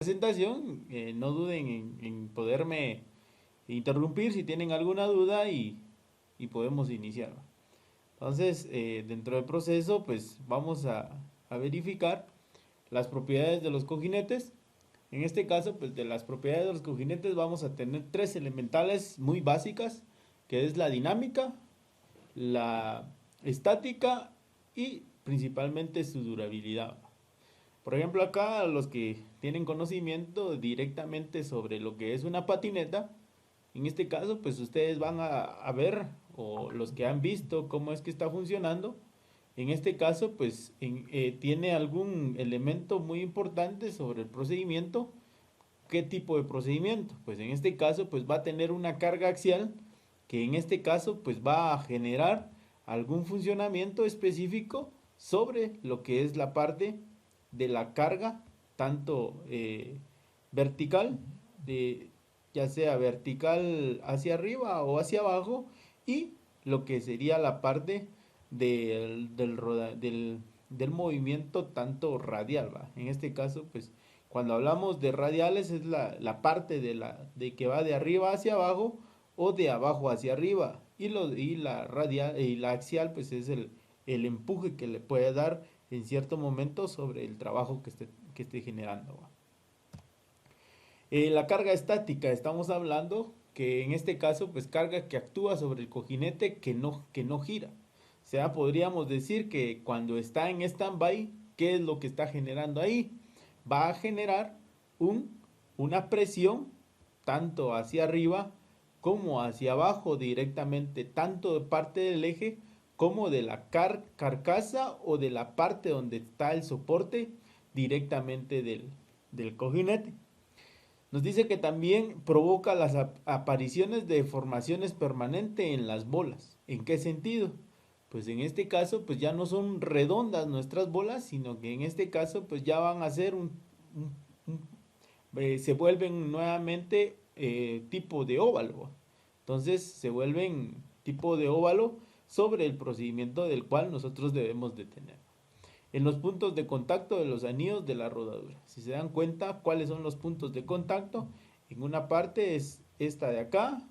presentación, no duden en poderme interrumpir si tienen alguna duda y podemos iniciar. Entonces, dentro del proceso, pues vamos a verificar las propiedades de los cojinetes. En este caso, pues de las propiedades de los cojinetes vamos a tener tres elementales muy básicas, que es la dinámica, la estática y principalmente su durabilidad. Por ejemplo, acá los que tienen conocimiento directamente sobre lo que es una patineta, en este caso, pues ustedes van a ver, o los que han visto cómo es que está funcionando, en este caso, pues tiene algún elemento muy importante sobre el procedimiento. ¿Qué tipo de procedimiento? Pues en este caso, pues va a tener una carga axial que en este caso, pues va a generar algún funcionamiento específico sobre lo que es la parte de la carga, tanto vertical, de, ya sea vertical hacia arriba o hacia abajo, y lo que sería la parte del movimiento tanto radial, ¿va? En este caso, pues cuando hablamos de radiales es la parte de que va de arriba hacia abajo o de abajo hacia arriba. Y la radial y la axial pues es el empuje que le puede dar en cierto momento sobre el trabajo que esté generando. La carga estática, estamos hablando que en este caso pues carga que actúa sobre el cojinete que no gira. O sea, podríamos decir que cuando está en stand-by, ¿qué es lo que está generando ahí? Va a generar un, una presión tanto hacia arriba como hacia abajo directamente, tanto de parte del eje como de la carcasa o de la parte donde está el soporte directamente del cojinete. Nos dice que también provoca las apariciones de deformaciones permanentes en las bolas. ¿En qué sentido? Pues en este caso, pues ya no son redondas nuestras bolas, sino que en este caso, pues ya van a ser se vuelven nuevamente tipo de óvalo. Entonces se vuelven tipo de óvalo sobre el procedimiento del cual nosotros debemos de tener. En los puntos de contacto de los anillos de la rodadura. Si se dan cuenta, ¿cuáles son los puntos de contacto? En una parte es esta de acá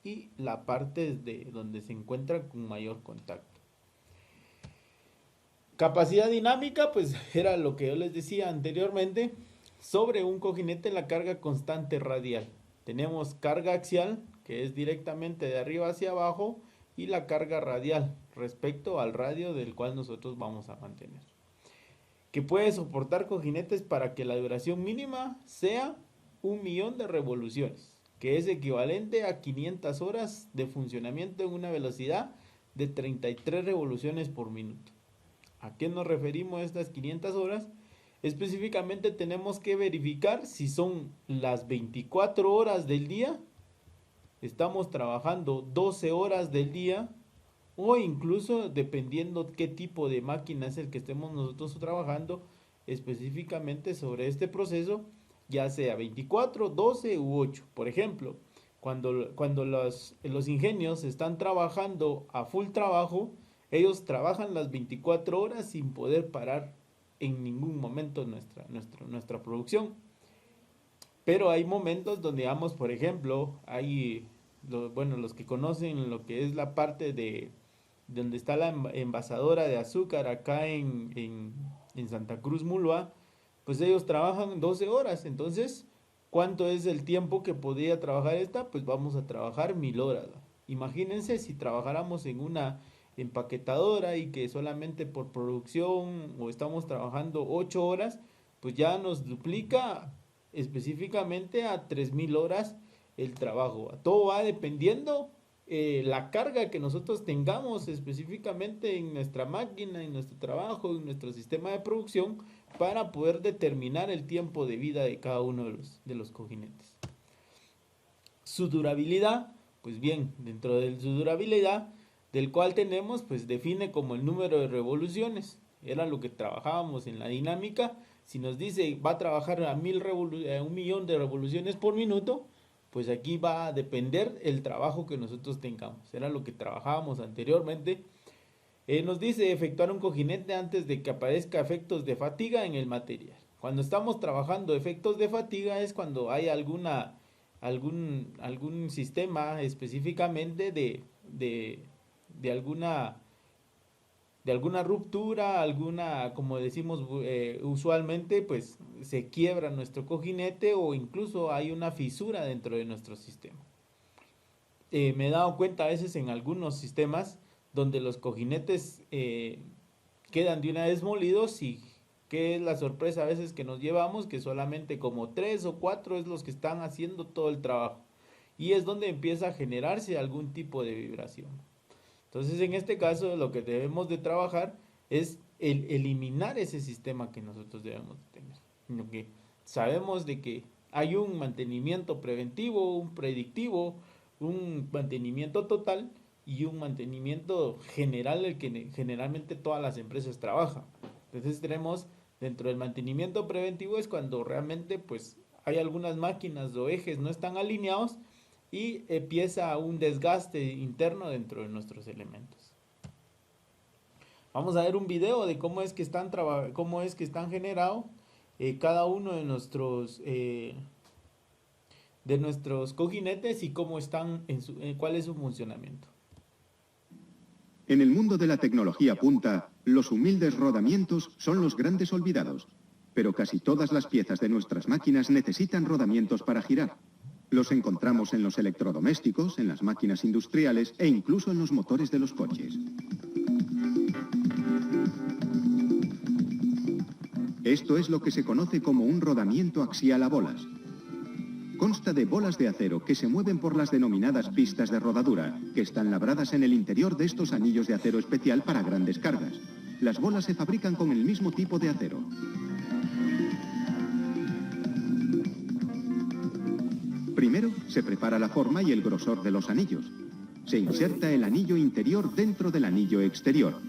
y la parte de donde se encuentra con mayor contacto. Capacidad dinámica, pues era lo que yo les decía anteriormente. Sobre un cojinete la carga constante radial. Tenemos carga axial, que es directamente de arriba hacia abajo, y la carga radial respecto al radio del cual nosotros vamos a mantener. Que puede soportar cojinetes para que la duración mínima sea 1.000.000 de revoluciones, que es equivalente a 500 horas de funcionamiento en una velocidad de 33 revoluciones por minuto. ¿A qué nos referimos estas 500 horas? Específicamente tenemos que verificar si son las 24 horas del día, estamos trabajando 12 horas del día, o incluso dependiendo qué tipo de máquina es el que estemos nosotros trabajando específicamente sobre este proceso, ya sea 24, 12 u 8. Por ejemplo, cuando los ingenios están trabajando a full trabajo, ellos trabajan las 24 horas sin poder parar en ningún momento nuestra producción. Pero hay momentos donde, digamos, por ejemplo, hay, los que conocen lo que es la parte de donde está la envasadora de azúcar acá en Santa Cruz Mulua, pues ellos trabajan 12 horas. Entonces, ¿cuánto es el tiempo que podría trabajar esta? Pues vamos a trabajar 1.000 horas. Imagínense si trabajáramos en una empaquetadora y que solamente por producción o estamos trabajando 8 horas, pues ya nos duplica específicamente a 3.000 horas el trabajo. Todo va dependiendo la carga que nosotros tengamos específicamente en nuestra máquina, en nuestro trabajo, en nuestro sistema de producción, para poder determinar el tiempo de vida de cada uno de los cojinetes. Su durabilidad, pues bien, dentro de su durabilidad, del cual tenemos, pues define como el número de revoluciones. Era lo que trabajábamos en la dinámica. Si nos dice va a trabajar a 1.000.000 de revoluciones por minuto, pues aquí va a depender el trabajo que nosotros tengamos. Era lo que trabajábamos anteriormente. Nos dice efectuar un cojinete antes de que aparezca efectos de fatiga en el material. Cuando estamos trabajando efectos de fatiga es cuando hay algún sistema específicamente de alguna ruptura, como decimos usualmente, pues se quiebra nuestro cojinete o incluso hay una fisura dentro de nuestro sistema. Me he dado cuenta a veces en algunos sistemas donde los cojinetes quedan de una vez molidos y que es la sorpresa a veces que nos llevamos, que solamente como 3 o 4 es los que están haciendo todo el trabajo. Y es donde empieza a generarse algún tipo de vibración. Entonces, en este caso, lo que debemos de trabajar es eliminar ese sistema que nosotros debemos de tener. Lo que sabemos de que hay un mantenimiento preventivo, un predictivo, un mantenimiento total y un mantenimiento general, el que generalmente todas las empresas trabajan. Entonces tenemos dentro del mantenimiento preventivo es cuando realmente pues hay algunas máquinas o ejes no están alineados y empieza un desgaste interno dentro de nuestros elementos. Vamos a ver un video de cómo es que están generados cada uno de nuestros cojinetes y cómo están cuál es su funcionamiento. En el mundo de la tecnología punta, los humildes rodamientos son los grandes olvidados, pero casi todas las piezas de nuestras máquinas necesitan rodamientos para girar. Los encontramos en los electrodomésticos, en las máquinas industriales e incluso en los motores de los coches. Esto es lo que se conoce como un rodamiento axial a bolas. Consta de bolas de acero que se mueven por las denominadas pistas de rodadura, que están labradas en el interior de estos anillos de acero especial para grandes cargas. Las bolas se fabrican con el mismo tipo de acero. Primero, se prepara la forma y el grosor de los anillos. Se inserta el anillo interior dentro del anillo exterior.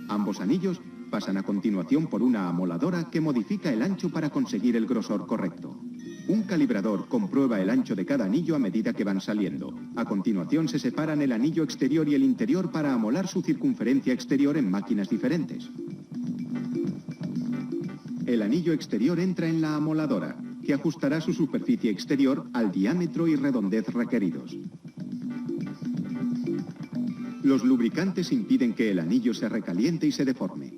Ambos anillos pasan a continuación por una amoladora que modifica el ancho para conseguir el grosor correcto. Un calibrador comprueba el ancho de cada anillo a medida que van saliendo. A continuación se separan el anillo exterior y el interior para amolar su circunferencia exterior en máquinas diferentes. El anillo exterior entra en la amoladora, que ajustará su superficie exterior al diámetro y redondez requeridos. Los lubricantes impiden que el anillo se recaliente y se deforme.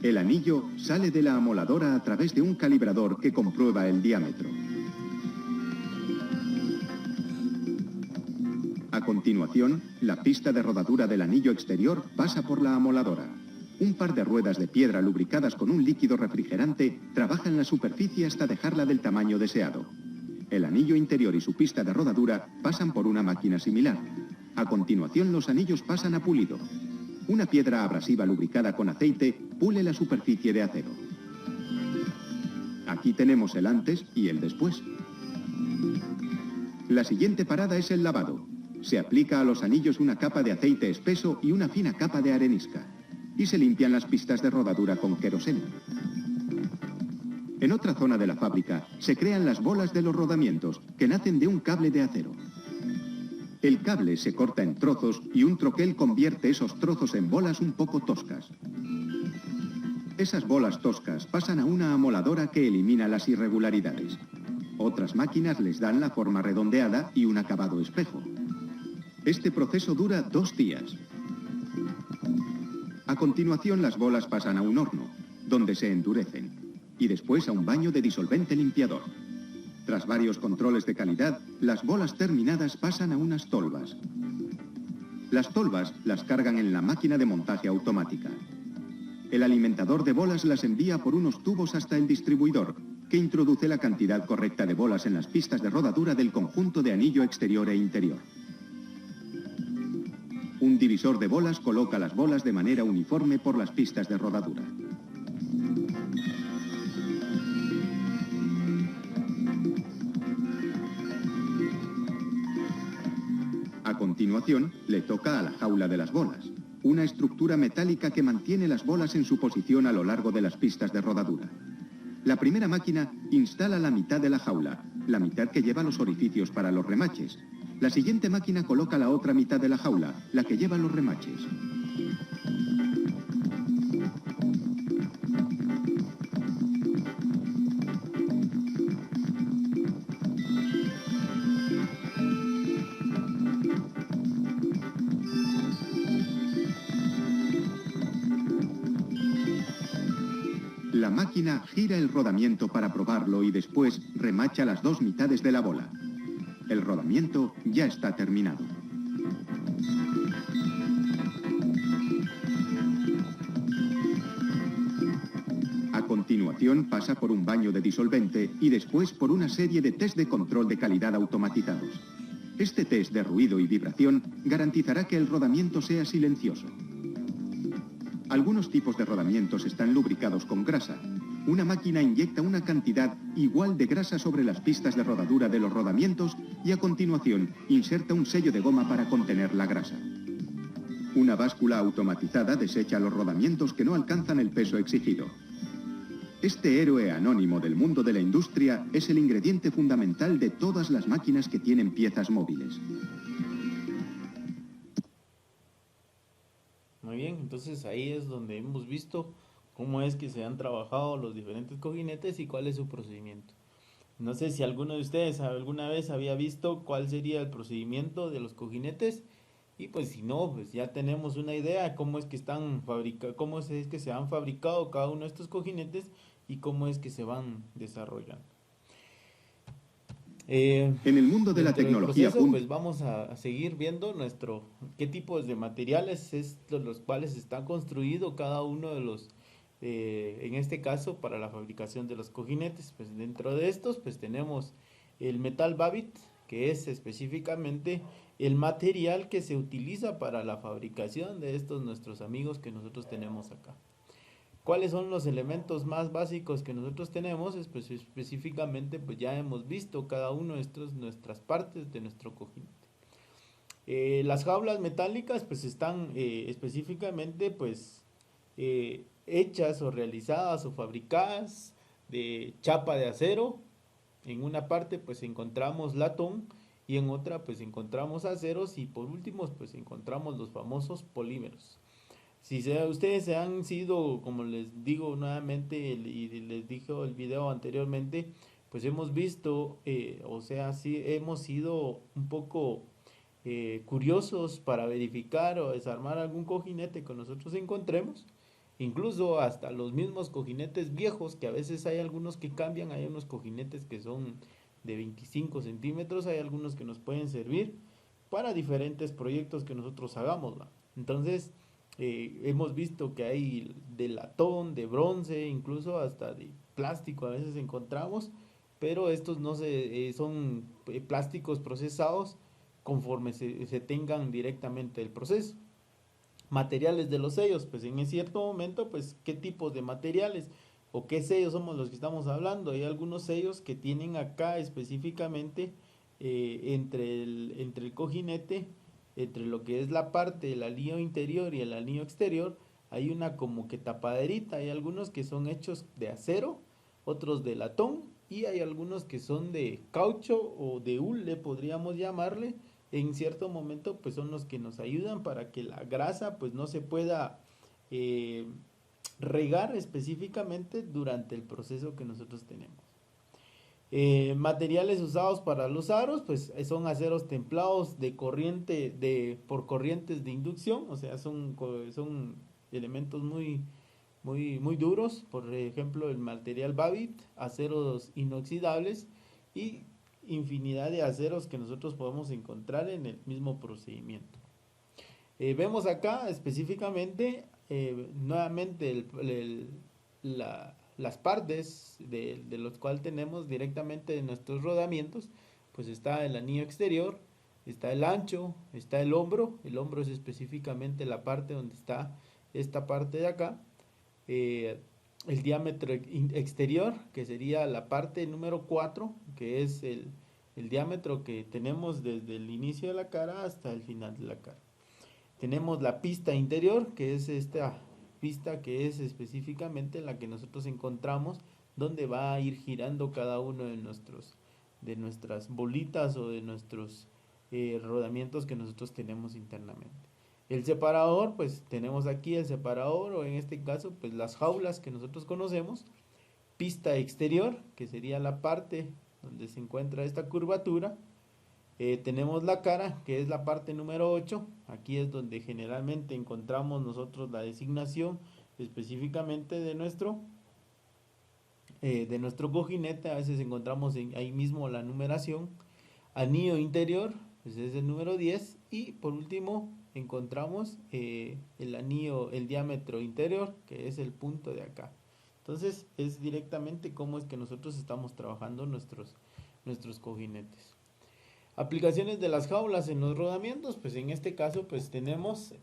El anillo sale de la amoladora a través de un calibrador que comprueba el diámetro. A continuación, la pista de rodadura del anillo exterior pasa por la amoladora. Un par de ruedas de piedra lubricadas con un líquido refrigerante trabajan la superficie hasta dejarla del tamaño deseado. El anillo interior y su pista de rodadura pasan por una máquina similar. A continuación, los anillos pasan a pulido. Una piedra abrasiva lubricada con aceite pule la superficie de acero. Aquí tenemos el antes y el después. La siguiente parada es el lavado. Se aplica a los anillos una capa de aceite espeso y una fina capa de arenisca. Y se limpian las pistas de rodadura con queroseno. En otra zona de la fábrica se crean las bolas de los rodamientos, que nacen de un cable de acero. El cable se corta en trozos y un troquel convierte esos trozos en bolas un poco toscas. Esas bolas toscas pasan a una amoladora que elimina las irregularidades. Otras máquinas les dan la forma redondeada y un acabado espejo. Este proceso dura 2 días. A continuación, las bolas pasan a un horno, donde se endurecen, y después a un baño de disolvente limpiador. Tras varios controles de calidad, las bolas terminadas pasan a unas tolvas. Las tolvas las cargan en la máquina de montaje automática. El alimentador de bolas las envía por unos tubos hasta el distribuidor, que introduce la cantidad correcta de bolas en las pistas de rodadura del conjunto de anillo exterior e interior. Un divisor de bolas coloca las bolas de manera uniforme por las pistas de rodadura. A continuación, le toca a la jaula de las bolas, una estructura metálica que mantiene las bolas en su posición a lo largo de las pistas de rodadura. La primera máquina instala la mitad de la jaula, la mitad que lleva los orificios para los remaches. La siguiente máquina coloca la otra mitad de la jaula, la que lleva los remaches. máquina gira el rodamiento para probarlo y después remacha las dos mitades de la bola. El rodamiento ya está terminado. A continuación pasa por un baño de disolvente y después por una serie de test de control de calidad automatizados. Este test de ruido y vibración garantizará que el rodamiento sea silencioso. Algunos tipos de rodamientos están lubricados con grasa. Una máquina inyecta una cantidad igual de grasa sobre las pistas de rodadura de los rodamientos y a continuación inserta un sello de goma para contener la grasa. Una báscula automatizada desecha los rodamientos que no alcanzan el peso exigido. Este héroe anónimo del mundo de la industria es el ingrediente fundamental de todas las máquinas que tienen piezas móviles. Muy bien, entonces ahí es donde hemos visto cómo es que se han trabajado los diferentes cojinetes y cuál es su procedimiento. No sé si alguno de ustedes alguna vez había visto cuál sería el procedimiento de los cojinetes, y pues si no, pues ya tenemos una idea de cómo es que están cómo es que se han fabricado cada uno de estos cojinetes y cómo es que se van desarrollando. En el mundo de la Dentro del tecnología proceso, pues vamos a seguir viendo qué tipos de materiales los cuales está construido cada uno de los, en este caso, para la fabricación de los cojinetes. Pues dentro de estos, pues tenemos el metal Babbitt, que es específicamente el material que se utiliza para la fabricación de estos nuestros amigos que nosotros tenemos acá. ¿Cuáles son los elementos más básicos que nosotros tenemos? Específicamente, pues ya hemos visto cada uno de nuestras partes de nuestro cojinete. Las jaulas metálicas pues están específicamente pues hechas o realizadas o fabricadas de chapa de acero. En una parte pues encontramos latón y en otra pues encontramos aceros y por último pues encontramos los famosos polímeros. Si ustedes se han sido, como les digo nuevamente y les dije el video anteriormente, pues hemos visto, sí hemos sido un poco curiosos para verificar o desarmar algún cojinete que nosotros encontremos, incluso hasta los mismos cojinetes viejos, que a veces hay algunos que cambian, hay unos cojinetes que son de 25 centímetros, hay algunos que nos pueden servir para diferentes proyectos que nosotros hagamos, ¿va? Entonces, hemos visto que hay de latón, de bronce, incluso hasta de plástico a veces encontramos, pero estos no son plásticos procesados conforme se tengan directamente el proceso. Materiales de los sellos, pues en cierto momento, pues qué tipos de materiales o qué sellos somos los que estamos hablando. Hay algunos sellos que tienen acá específicamente entre el cojinete, entre lo que es la parte del anillo interior y el anillo exterior, hay una como que tapaderita. Hay algunos que son hechos de acero, otros de latón y hay algunos que son de caucho o de hule, podríamos llamarle. En cierto momento pues son los que nos ayudan para que la grasa pues no se pueda regar específicamente durante el proceso que nosotros tenemos. Materiales usados para los aros pues son aceros templados de corriente por corrientes de inducción, o sea son elementos muy duros. Por ejemplo, el material Babbitt, aceros inoxidables y infinidad de aceros que nosotros podemos encontrar en el mismo procedimiento. Vemos acá específicamente nuevamente las partes de los cuales tenemos directamente en nuestros rodamientos. Pues está el anillo exterior, está el ancho, está el hombro es específicamente la parte donde está esta parte de acá, el diámetro exterior, que sería la parte número 4, que es el diámetro que tenemos desde el inicio de la cara hasta el final de la cara. Tenemos la pista interior, que es esta pista que es específicamente la que nosotros encontramos, donde va a ir girando cada uno de nuestras bolitas o de nuestros rodamientos que nosotros tenemos internamente. El separador, pues tenemos aquí el separador, o en este caso pues las jaulas que nosotros conocemos. Pista exterior, que sería la parte donde se encuentra esta curvatura. Tenemos la cara, que es la parte número 8. Aquí es donde generalmente encontramos nosotros la designación específicamente de nuestro de nuestro cojinete. A veces encontramos ahí mismo la numeración. Anillo interior, pues es el número 10. Y por último encontramos el anillo, el diámetro interior, que es el punto de acá. Entonces es directamente cómo es que nosotros estamos trabajando nuestros cojinetes. Aplicaciones de las jaulas en los rodamientos, pues en este caso pues tenemos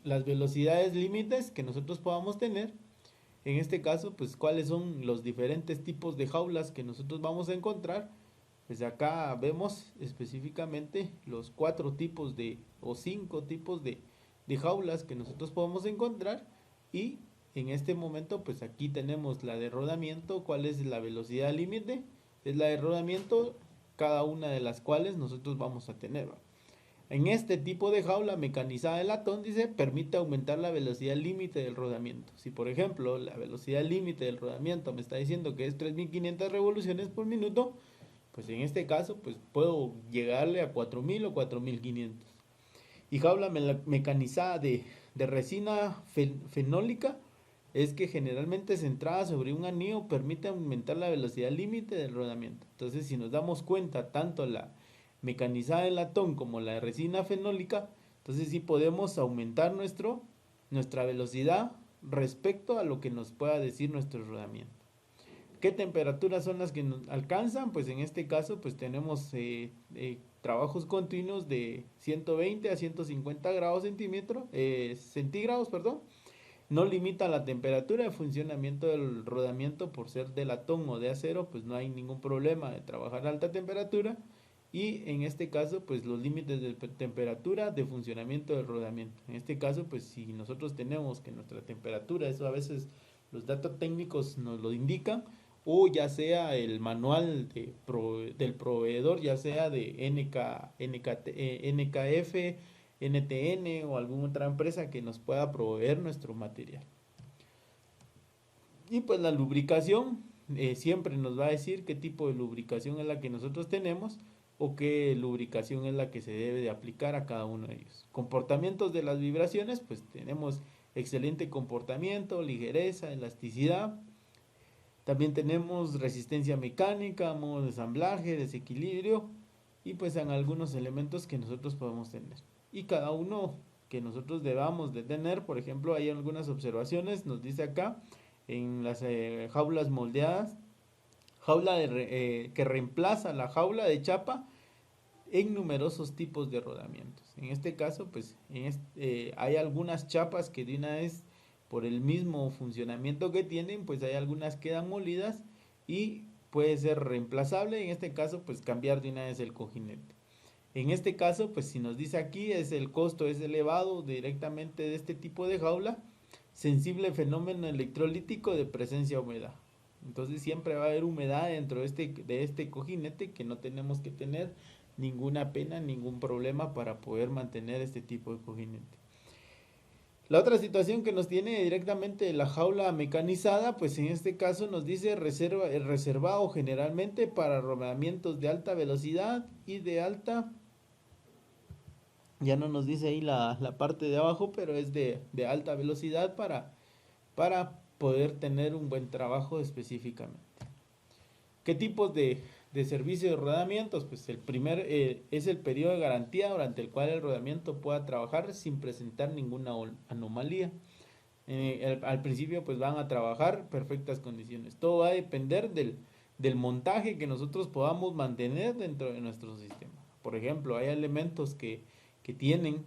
las velocidades límites que nosotros podamos tener. En este caso pues cuáles son los diferentes tipos de jaulas que nosotros vamos a encontrar. Pues acá vemos específicamente los 4 tipos o 5 tipos de jaulas que nosotros podemos encontrar. Y en este momento pues aquí tenemos la de rodamiento, cuál es la velocidad límite, es la de rodamiento, cada una de las cuales nosotros vamos a tener. En este tipo de jaula mecanizada de latón, dice, permite aumentar la velocidad límite del rodamiento. Si por ejemplo la velocidad límite del rodamiento me está diciendo que es 3500 revoluciones por minuto, pues en este caso pues puedo llegarle a 4000 o 4500. Y jaula mecanizada de resina fenólica es que generalmente centrada sobre un anillo permite aumentar la velocidad límite del rodamiento. Entonces si nos damos cuenta, tanto la mecanizada de latón como la de resina fenólica, entonces sí podemos aumentar nuestra velocidad respecto a lo que nos pueda decir nuestro rodamiento. ¿Qué temperaturas son las que nos alcanzan? Pues en este caso pues tenemos trabajos continuos de 120 a 150 grados centígrados, perdón. No limita la temperatura de funcionamiento del rodamiento por ser de latón o de acero, pues no hay ningún problema de trabajar a alta temperatura. Y en este caso pues los límites de temperatura de funcionamiento del rodamiento. En este caso pues si nosotros tenemos que nuestra temperatura, eso a veces los datos técnicos nos lo indican, o ya sea el manual del proveedor, ya sea de NKF, NTN o alguna otra empresa que nos pueda proveer nuestro material. Y pues la lubricación siempre nos va a decir qué tipo de lubricación es la que nosotros tenemos o qué lubricación es la que se debe de aplicar a cada uno de ellos. Comportamientos de las vibraciones, pues tenemos excelente comportamiento, ligereza, elasticidad. También tenemos resistencia mecánica, modo de ensamblaje, desequilibrio y pues en algunos elementos que nosotros podemos tener. Y cada uno que nosotros debamos de tener, por ejemplo, hay algunas observaciones, nos dice acá, en las jaulas moldeadas, que reemplaza la jaula de chapa en numerosos tipos de rodamientos. En este caso, pues hay algunas chapas que de una vez, por el mismo funcionamiento que tienen, pues hay algunas que quedan molidas y puede ser reemplazable. En este caso, pues cambiar de una vez el cojinete. En este caso, pues si nos dice aquí, el costo es elevado directamente de este tipo de jaula, sensible fenómeno electrolítico de presencia de humedad. Entonces siempre va a haber humedad dentro de este cojinete, que no tenemos que tener ninguna pena, ningún problema para poder mantener este tipo de cojinete. La otra situación que nos tiene directamente la jaula mecanizada, pues en este caso nos dice reservado generalmente para rodamientos de alta velocidad y de alta, ya no nos dice ahí la parte de abajo, pero es de alta velocidad para poder tener un buen trabajo específicamente. ¿Qué tipos de servicio de rodamientos? Pues el primer es el periodo de garantía durante el cual el rodamiento pueda trabajar sin presentar ninguna anomalía. Al principio pues van a trabajar perfectas condiciones. Todo va a depender del montaje que nosotros podamos mantener dentro de nuestro sistema. Por ejemplo, hay elementos que tienen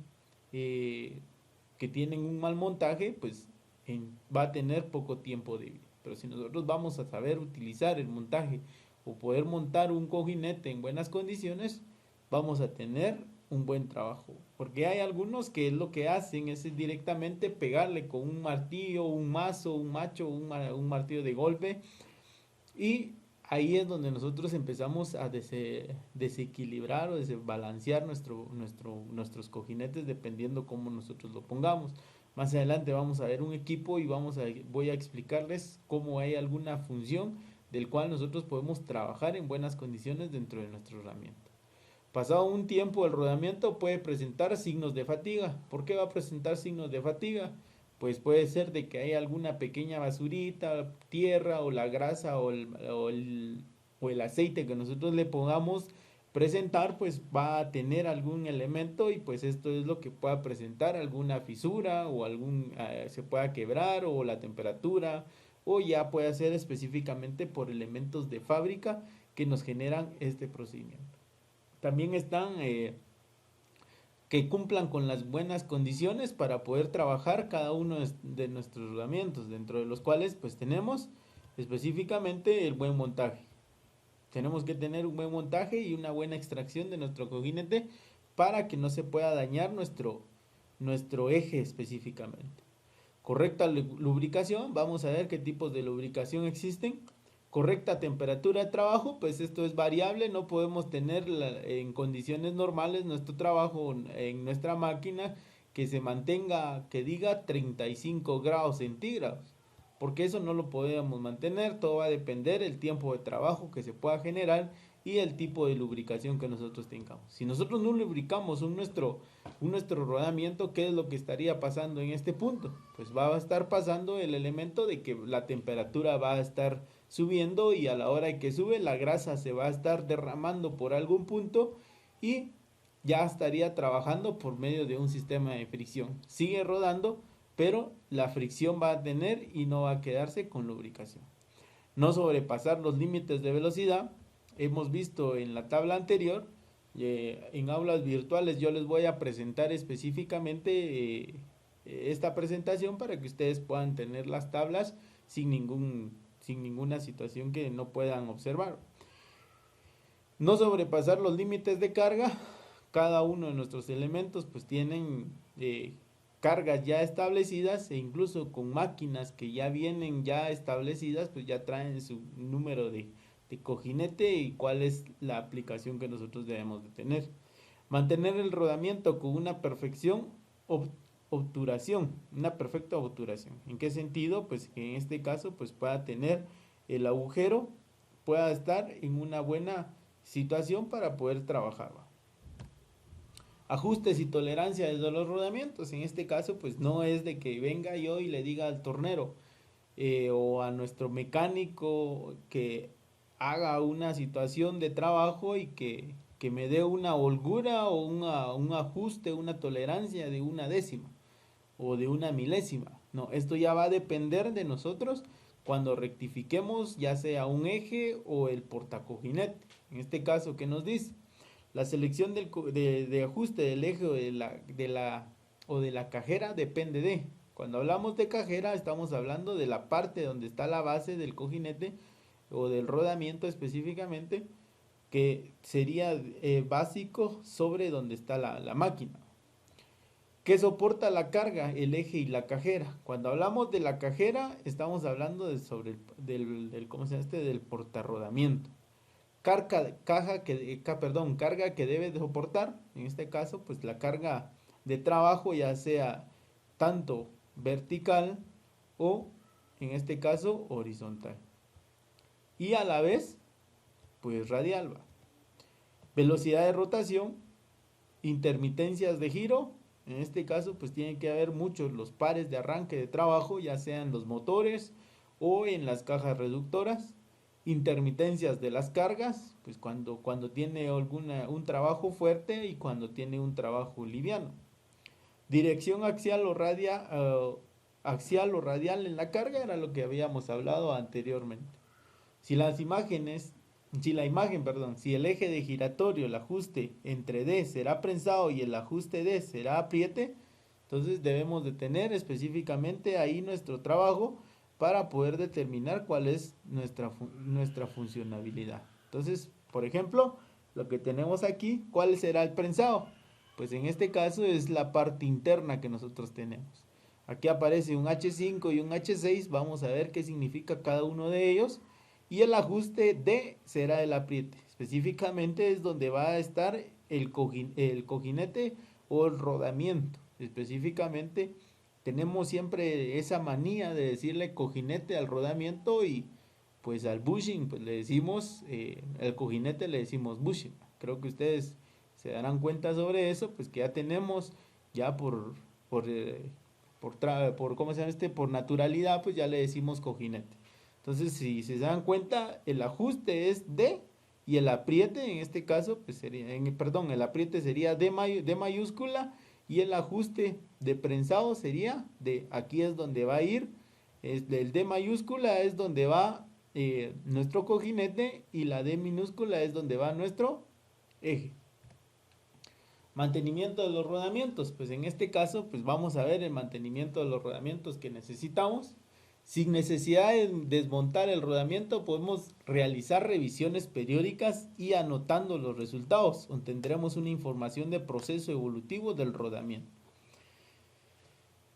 un mal montaje, pues va a tener poco tiempo de vida. Pero si nosotros vamos a saber utilizar el montaje o poder montar un cojinete en buenas condiciones, vamos a tener un buen trabajo. Porque hay algunos que lo que hacen es directamente pegarle con un martillo, un mazo, un macho, un martillo de golpe, y ahí es donde nosotros empezamos a desequilibrar o desbalancear nuestros cojinetes dependiendo cómo nosotros lo pongamos. Más adelante vamos a ver un equipo y voy a explicarles cómo hay alguna función del cual nosotros podemos trabajar en buenas condiciones dentro de nuestro rodamiento. Pasado un tiempo, el rodamiento puede presentar signos de fatiga. ¿Por qué va a presentar signos de fatiga? pues puede ser de que hay alguna pequeña basurita, tierra o la grasa o el aceite que nosotros le pongamos presentar, pues va a tener algún elemento y pues esto es lo que pueda presentar alguna fisura o se pueda quebrar o la temperatura o ya puede ser específicamente por elementos de fábrica que nos generan este procedimiento. También están que cumplan con las buenas condiciones para poder trabajar cada uno de nuestros rodamientos, dentro de los cuales pues tenemos específicamente el buen montaje. Tenemos que tener un buen montaje y una buena extracción de nuestro cojinete para que no se pueda dañar nuestro eje específicamente. Correcta lubricación, vamos a ver qué tipos de lubricación existen. Correcta temperatura de trabajo, pues esto es variable, no podemos tener en condiciones normales nuestro trabajo en nuestra máquina que se mantenga, que diga 35 grados centígrados, porque eso no lo podemos mantener, todo va a depender del tiempo de trabajo que se pueda generar y el tipo de lubricación que nosotros tengamos. Si nosotros no lubricamos nuestro rodamiento, ¿qué es lo que estaría pasando en este punto? Pues va a estar pasando el elemento de que la temperatura va a estar subiendo y a la hora de que sube la grasa se va a estar derramando por algún punto y ya estaría trabajando por medio de un sistema de fricción. Sigue rodando, pero la fricción va a tener y no va a quedarse con lubricación. No sobrepasar los límites de velocidad. Hemos visto en la tabla anterior, en aulas virtuales yo les voy a presentar específicamente esta presentación para que ustedes puedan tener las tablas sin ninguna situación que no puedan observar. No sobrepasar los límites de carga. Cada uno de nuestros elementos pues tienen cargas ya establecidas e incluso con máquinas que ya vienen ya establecidas pues ya traen su número de cojinete y cuál es la aplicación que nosotros debemos de tener. Mantener el rodamiento con una perfección obturación, una perfecta obturación. ¿En qué sentido? Pues que en este caso pues pueda tener el agujero, pueda estar en una buena situación para poder trabajar. Ajustes y tolerancia de los rodamientos. En este caso pues no es de que venga yo y le diga al tornero o a nuestro mecánico que haga una situación de trabajo y que me dé una holgura o un ajuste, una tolerancia de una décima o de una milésima. No, esto ya va a depender de nosotros cuando rectifiquemos ya sea un eje o el portacojinete. En este caso, ¿qué nos dice? La selección de ajuste del eje o de la cajera depende de. Cuando hablamos de cajera estamos hablando de la parte donde está la base del cojinete o del rodamiento específicamente, que sería básico sobre donde está la máquina. ¿Qué soporta la carga? El eje y la cajera. Cuando hablamos de la cajera estamos hablando del portarrodamiento. Carga que debe de soportar, en este caso, pues la carga de trabajo, ya sea tanto vertical o, en este caso, horizontal. Y a la vez, pues radial. Velocidad de rotación, intermitencias de giro, en este caso, pues tiene que haber muchos los pares de arranque de trabajo, ya sean los motores o en las cajas reductoras. Intermitencias de las cargas, pues cuando tiene un trabajo fuerte y cuando tiene un trabajo liviano. Dirección axial o radial en la carga era lo que habíamos hablado anteriormente. Si el eje de giratorio, el ajuste entre D será prensado y el ajuste D será apriete, entonces debemos de tener específicamente ahí nuestro trabajo para poder determinar cuál es nuestra funcionabilidad. Entonces, por ejemplo, lo que tenemos aquí, ¿cuál será el prensado? Pues en este caso es la parte interna que nosotros tenemos. Aquí aparece un H5 y un H6, vamos a ver qué significa cada uno de ellos. Y el ajuste D será el apriete. Específicamente es donde va a estar el cojinete o el rodamiento. Específicamente tenemos siempre esa manía de decirle cojinete al rodamiento y pues al bushing pues le decimos, el cojinete le decimos bushing. Creo que ustedes se darán cuenta sobre eso, pues que ya tenemos ya por ¿cómo se llama por naturalidad, pues ya le decimos cojinete. Entonces, si se dan cuenta, el ajuste es D y el apriete, en este caso, pues sería, perdón, el apriete sería D mayúscula y el ajuste de prensado sería D. Aquí es donde va a ir, el D mayúscula es donde va nuestro cojinete y la D minúscula es donde va nuestro eje. Mantenimiento de los rodamientos, pues en este caso pues vamos a ver el mantenimiento de los rodamientos que necesitamos. Sin necesidad de desmontar el rodamiento podemos realizar revisiones periódicas y anotando los resultados, obtendremos una información de proceso evolutivo del rodamiento.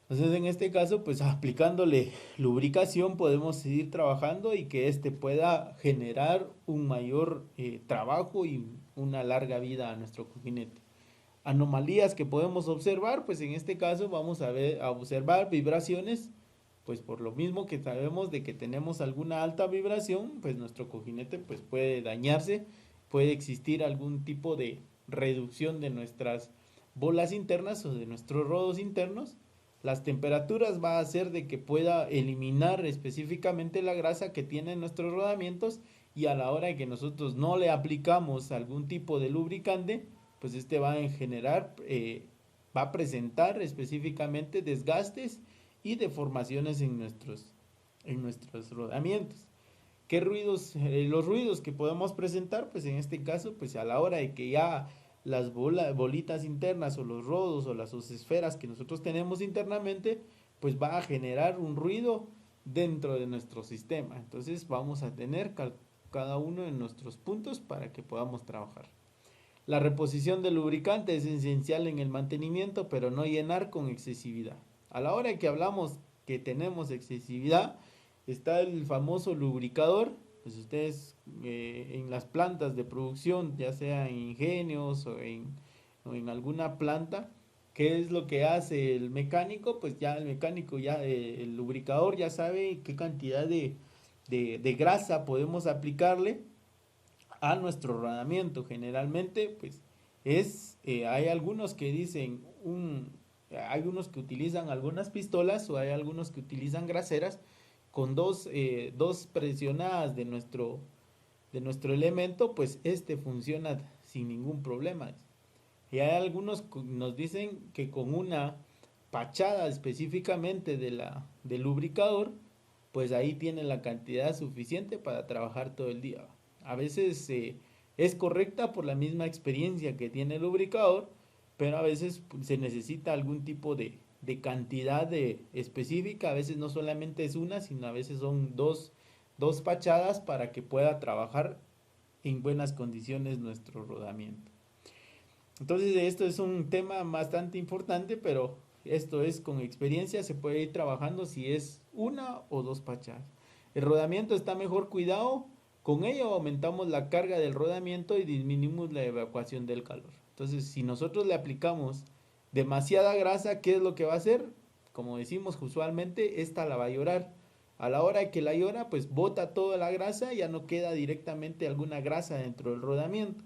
Entonces en este caso pues aplicándole lubricación podemos seguir trabajando y que este pueda generar un mayor trabajo y una larga vida a nuestro cojinete. Anomalías que podemos observar, pues en este caso vamos a observar vibraciones, pues por lo mismo que sabemos de que tenemos alguna alta vibración, pues nuestro cojinete pues puede dañarse, puede existir algún tipo de reducción de nuestras bolas internas o de nuestros rodos internos. Las temperaturas va a hacer de que pueda eliminar específicamente la grasa que tienen nuestros rodamientos y a la hora de que nosotros no le aplicamos algún tipo de lubricante, pues este va a generar, va a presentar específicamente desgastes y deformaciones en nuestros rodamientos. ¿Qué ruidos? Los ruidos que podemos presentar, pues en este caso, pues a la hora de que ya las bolitas internas o los rodos o las esferas que nosotros tenemos internamente, pues va a generar un ruido dentro de nuestro sistema. Entonces vamos a tener cada uno de nuestros puntos para que podamos trabajar. La reposición del lubricante es esencial en el mantenimiento, pero no llenar con excesividad. A la hora que hablamos que tenemos excesividad, está el famoso lubricador. Pues ustedes en las plantas de producción, ya sea en ingenios o en alguna planta, ¿qué es lo que hace el mecánico? Pues ya el mecánico, el lubricador ya sabe qué cantidad de grasa podemos aplicarle a nuestro rodamiento. Generalmente pues hay algunos que dicen hay unos que utilizan algunas pistolas o hay algunos que utilizan graseras con dos presionadas de nuestro elemento, pues funciona sin ningún problema. Y hay algunos que nos dicen que con una pachada específicamente del lubricador, pues ahí tiene la cantidad suficiente para trabajar todo el día. A veces es correcta por la misma experiencia que tiene el lubricador, pero a veces se necesita algún tipo de cantidad específica. A veces no solamente es una, sino a veces son dos pachadas para que pueda trabajar en buenas condiciones nuestro rodamiento. Entonces esto es un tema bastante importante, pero esto es con experiencia, se puede ir trabajando si es una o dos pachadas. El rodamiento está mejor cuidado, con ello aumentamos la carga del rodamiento y disminuimos la evacuación del calor. Entonces si nosotros le aplicamos demasiada grasa, ¿qué es lo que va a hacer? Como decimos usualmente, esta la va a llorar. A la hora que la llora, pues bota toda la grasa y ya no queda directamente alguna grasa dentro del rodamiento.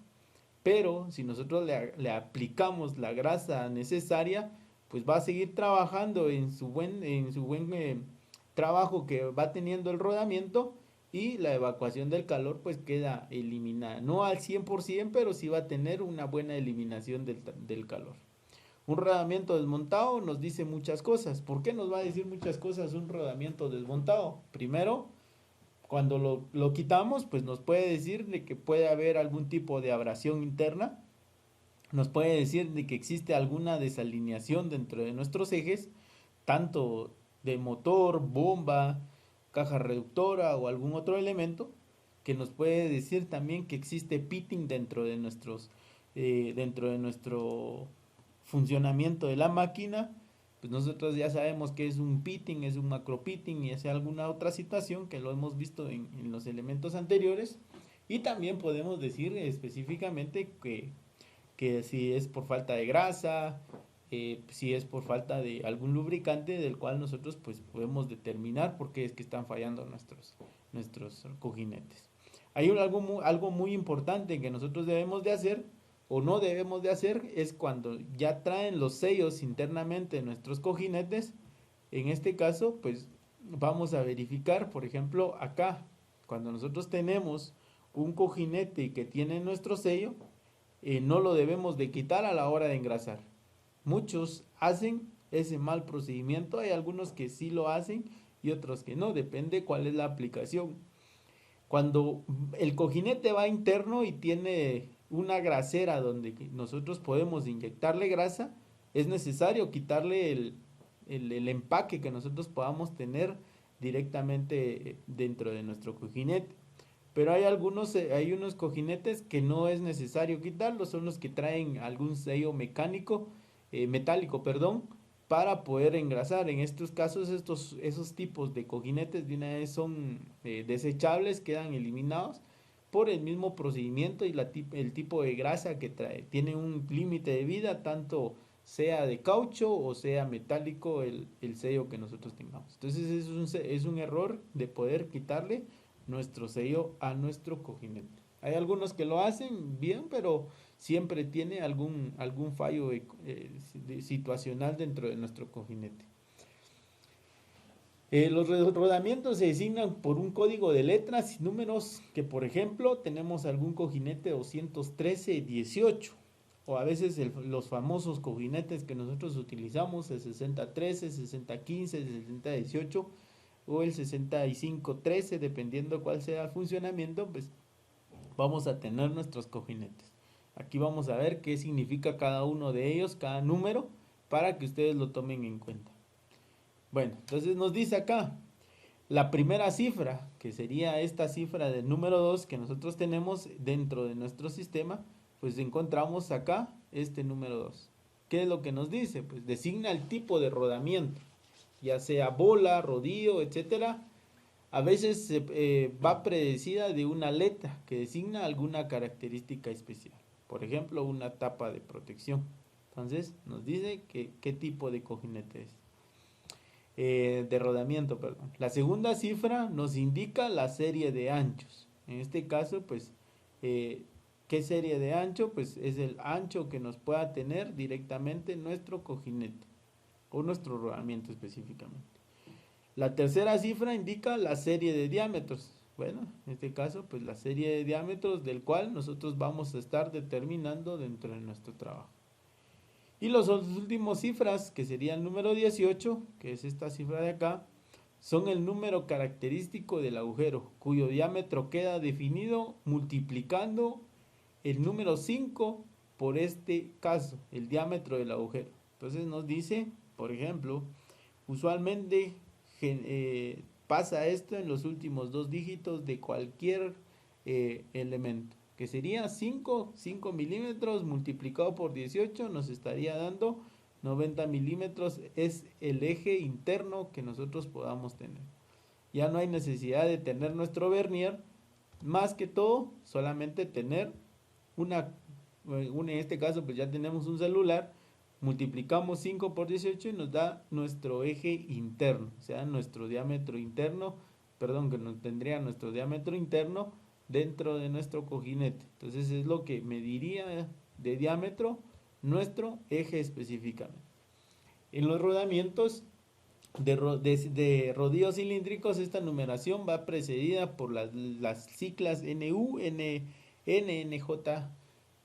Pero si nosotros le aplicamos la grasa necesaria, pues va a seguir trabajando en su buen trabajo que va teniendo el rodamiento y la evacuación del calor pues queda eliminada. No al 100%, pero sí va a tener una buena eliminación del calor. Un rodamiento desmontado nos dice muchas cosas. ¿Por qué nos va a decir muchas cosas un rodamiento desmontado? Primero, cuando lo quitamos, pues nos puede decir de que puede haber algún tipo de abrasión interna. Nos puede decir de que existe alguna desalineación dentro de nuestros ejes, tanto de motor, bomba, caja reductora o algún otro elemento, que nos puede decir también que existe pitting dentro de nuestro funcionamiento de la máquina. Pues nosotros ya sabemos que es un pitting, es un macro pitting y es alguna otra situación que lo hemos visto en los elementos anteriores. Y también podemos decir específicamente que si es por falta de grasa, si es por falta de algún lubricante del cual nosotros pues podemos determinar por qué es que están fallando nuestros cojinetes. Hay algo muy importante que nosotros debemos de hacer o no debemos de hacer, es cuando ya traen los sellos internamente nuestros cojinetes, En este caso, pues vamos a verificar, por ejemplo, acá, cuando nosotros tenemos un cojinete que tiene nuestro sello, no lo debemos de quitar a la hora de engrasar. Muchos hacen ese mal procedimiento, hay algunos que sí lo hacen y otros que no, depende cuál es la aplicación. Cuando el cojinete va interno y tiene una grasera donde nosotros podemos inyectarle grasa, es necesario quitarle el empaque que nosotros podamos tener directamente dentro de nuestro cojinete. Pero hay unos cojinetes que no es necesario quitarlos, son los que traen algún sello metálico, perdón, para poder engrasar. En estos casos, esos tipos de cojinetes de una vez son desechables, quedan eliminados por el mismo procedimiento y el tipo de grasa que trae. Tiene un límite de vida, tanto sea de caucho o sea metálico el sello que nosotros tengamos. Entonces es un error de poder quitarle nuestro sello a nuestro cojinete. Hay algunos que lo hacen bien, pero siempre tiene algún fallo situacional dentro de nuestro cojinete. Los rodamientos se designan por un código de letras y números que, por ejemplo, tenemos algún cojinete 213-18 o a veces los famosos cojinetes que nosotros utilizamos, el 6013, 6015, el 6018 o el 6513, dependiendo cuál sea el funcionamiento, pues vamos a tener nuestros cojinetes. Aquí vamos a ver qué significa cada uno de ellos, cada número, para que ustedes lo tomen en cuenta. Bueno, entonces nos dice acá, la primera cifra, que sería esta cifra del número 2 que nosotros tenemos dentro de nuestro sistema, pues encontramos acá este número 2. ¿Qué es lo que nos dice? Pues designa el tipo de rodamiento, ya sea bola, rodillo, etcétera. A veces va predecida de una letra que designa alguna característica especial. Por ejemplo, una tapa de protección. Entonces nos dice qué tipo de cojinete es. De rodamiento, perdón. La segunda cifra nos indica la serie de anchos. En este caso, pues, ¿qué serie de ancho? Pues es el ancho que nos pueda tener directamente nuestro cojinete o nuestro rodamiento específicamente. La tercera cifra indica la serie de diámetros. Bueno, en este caso, pues la serie de diámetros del cual nosotros vamos a estar determinando dentro de nuestro trabajo. Y las últimas cifras, que sería el número 18, que es esta cifra de acá, son el número característico del agujero, cuyo diámetro queda definido multiplicando el número 5 por este caso, el diámetro del agujero. Entonces nos dice, por ejemplo, usualmente pasa esto en los últimos dos dígitos de cualquier elemento, que sería 5 milímetros multiplicado por 18 nos estaría dando 90 milímetros, es el eje interno que nosotros podamos tener. Ya no hay necesidad de tener nuestro vernier, más que todo solamente tener en este caso pues ya tenemos un celular, multiplicamos 5 por 18 y nos da nuestro eje interno, o sea, nuestro diámetro interno, perdón, que nos tendría nuestro diámetro interno dentro de nuestro cojinete. Entonces es lo que mediría de diámetro nuestro eje específicamente. En los rodamientos de rodillos cilíndricos, esta numeración va precedida por las siglas NU, NJ,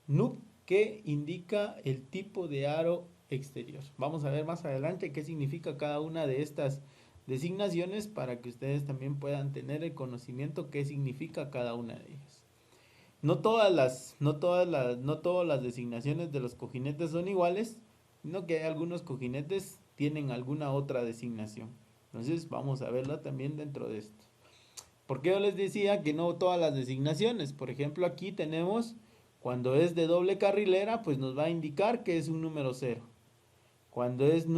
NUP, que indica el tipo de aro exterior. Vamos a ver más adelante qué significa cada una de estas designaciones para que ustedes también puedan tener el conocimiento qué significa cada una de ellas. No todas las designaciones de los cojinetes son iguales, sino que hay algunos cojinetes tienen alguna otra designación. Entonces vamos a verla también dentro de esto. Porque yo les decía que no todas las designaciones. Por ejemplo, aquí tenemos, cuando es de doble carrilera, pues nos va a indicar que es un número 0. Cuando es el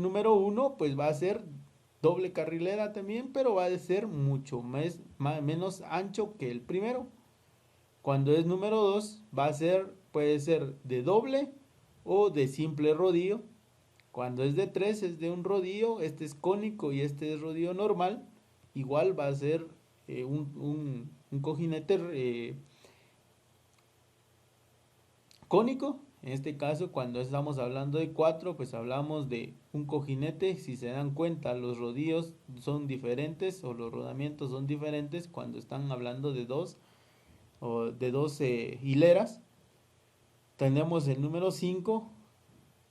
número 1, pues va a ser doble carrilera también, pero va a ser mucho menos ancho que el primero. Cuando es número 2, puede ser de doble o de simple rodillo. Cuando es de 3, es de un rodillo, este es cónico y este es rodillo normal. Igual va a ser un cojinete cónico En este caso, cuando estamos hablando de 4, pues hablamos de un cojinete. Si se dan cuenta, los rodillos son diferentes o los rodamientos son diferentes cuando están hablando de 2 o de 12 hileras. Tenemos el número 5,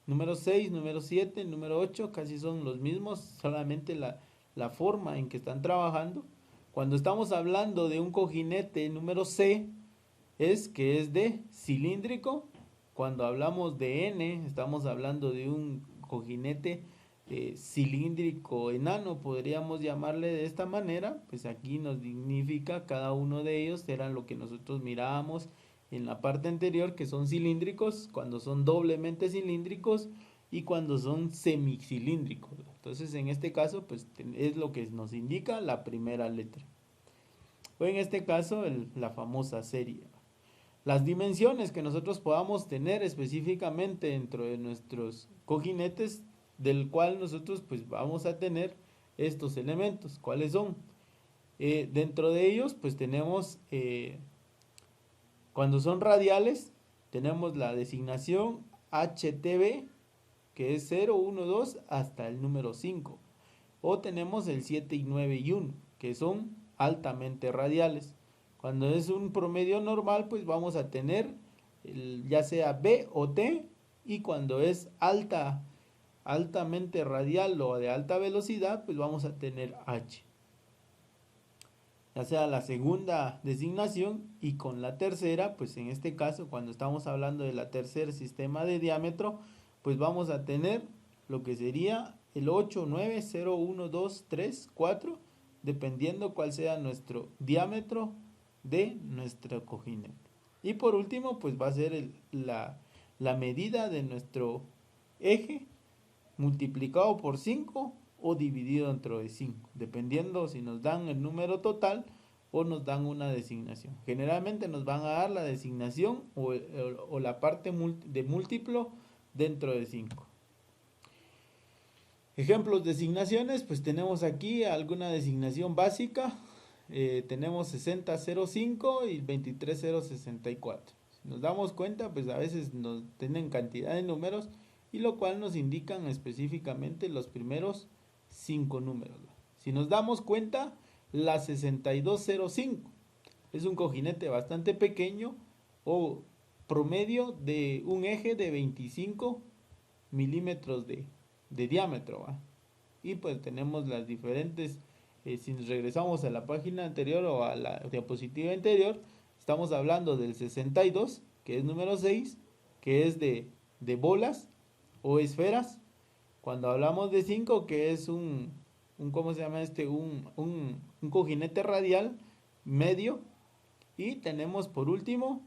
número 6, número 7, número 8, casi son los mismos, solamente la forma en que están trabajando. Cuando estamos hablando de un cojinete número C, es que es de cilíndrico. Cuando hablamos de N, estamos hablando de un cojinete cilíndrico enano, podríamos llamarle de esta manera. Pues aquí nos significa cada uno de ellos, eran lo que nosotros mirábamos en la parte anterior, que son cilíndricos, cuando son doblemente cilíndricos y cuando son semicilíndricos. Entonces en este caso pues es lo que nos indica la primera letra, o en este caso la famosa serie. Las dimensiones que nosotros podamos tener específicamente dentro de nuestros cojinetes, del cual nosotros pues vamos a tener estos elementos. ¿Cuáles son? Dentro de ellos pues tenemos, cuando son radiales, tenemos la designación HTB, que es 0, 1, 2 hasta el número 5. O tenemos el 7 y 9 y 1, que son altamente radiales. Cuando es un promedio normal, pues vamos a tener ya sea B o T, y cuando es altamente radial o de alta velocidad, pues vamos a tener H. Ya sea la segunda designación, y con la tercera, pues en este caso, cuando estamos hablando de la tercer sistema de diámetro, pues vamos a tener lo que sería el 8, 9, 0, 1, 2, 3, 4, dependiendo cuál sea nuestro diámetro de nuestro cojinete. Y por último, pues va a ser la medida de nuestro eje multiplicado por 5 o dividido entre 5, dependiendo si nos dan el número total o nos dan una designación. Generalmente nos van a dar la designación o la parte de múltiplo dentro de 5. Ejemplos de designaciones, pues tenemos aquí alguna designación básica. Tenemos 6005 y 23064. Si nos damos cuenta, pues a veces nos tienen cantidad de números, y lo cual nos indican específicamente los primeros 5 números. Si nos damos cuenta, la 6205 es un cojinete bastante pequeño o promedio de un eje de 25 milímetros de diámetro, ¿va? Y pues tenemos las diferentes, si nos regresamos a la página anterior o a la diapositiva anterior, estamos hablando del 62, que es número 6, que es de bolas o esferas. Cuando hablamos de 5, que es ¿cómo se llama este? Un cojinete radial medio. Y tenemos por último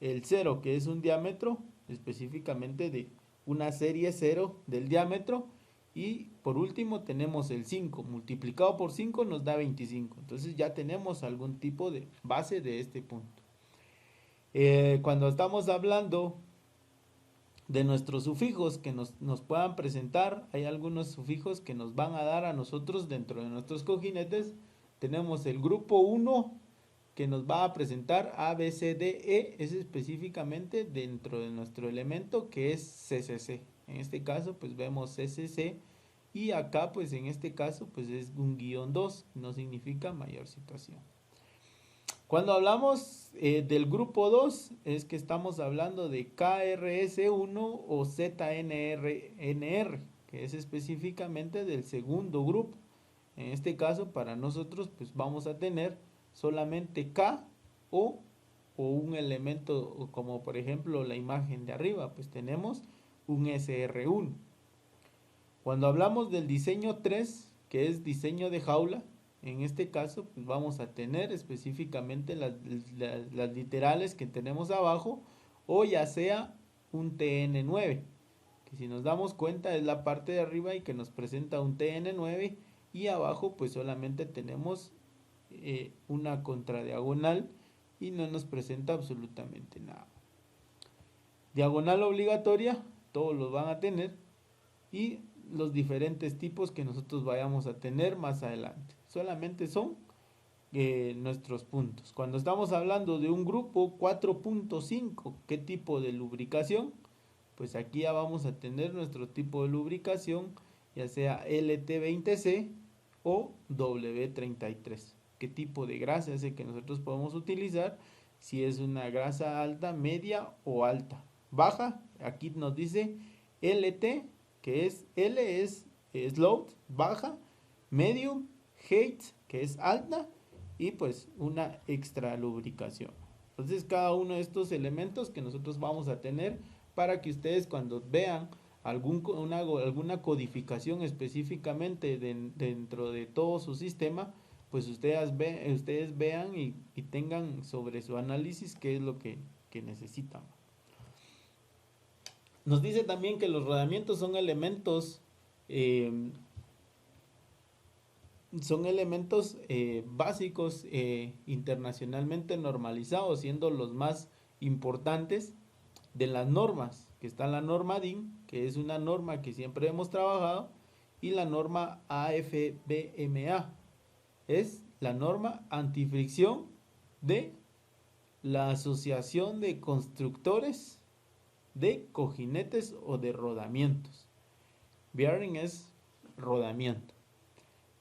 el 0, que es un diámetro específicamente de una serie 0 del diámetro. Y por último tenemos el 5, multiplicado por 5 nos da 25. Entonces ya tenemos algún tipo de base de este punto. Cuando estamos hablando de nuestros sufijos que nos puedan presentar, hay algunos sufijos que nos van a dar a nosotros dentro de nuestros cojinetes. Tenemos el grupo 1, que nos va a presentar A, B, C, D, E, es específicamente dentro de nuestro elemento, que es CCC. En este caso pues vemos CCC, y acá pues en este caso pues es un guión 2, no significa mayor situación. Cuando hablamos del grupo 2, es que estamos hablando de KRS1 o ZNR, que es específicamente del segundo grupo. En este caso para nosotros pues vamos a tener solamente K o un elemento, como por ejemplo la imagen de arriba, pues tenemos un SR1. Cuando hablamos del diseño 3, que es diseño de jaula, en este caso pues vamos a tener específicamente las literales que tenemos abajo, o ya sea un TN9, que si nos damos cuenta es la parte de arriba y que nos presenta un TN9, y abajo pues solamente tenemos una contradiagonal y no nos presenta absolutamente nada. Diagonal obligatoria, todos los van a tener, y los diferentes tipos que nosotros vayamos a tener más adelante. Solamente son nuestros puntos. Cuando estamos hablando de un grupo 4.5, ¿qué tipo de lubricación? pues aquí ya vamos a tener nuestro tipo de lubricación, ya sea LT20C o W33. ¿Qué tipo de grasa es el que nosotros podemos utilizar? Si es una grasa alta, media o alta. Baja, aquí nos dice LT, que es L es low, baja, medium, height, que es alta, y pues una extra lubricación. Entonces cada uno de estos elementos que nosotros vamos a tener para que ustedes cuando vean alguna codificación específicamente dentro de todo su sistema, pues ustedes vean y tengan sobre su análisis qué es lo que necesitan. Nos dice también que los rodamientos son elementos básicos internacionalmente normalizados, siendo los más importantes de las normas, que está la norma DIN, que es una norma que siempre hemos trabajado, y la norma AFBMA, es la norma antifricción de la Asociación de Constructores de Cojinetes o de Rodamientos. Bearing es rodamiento.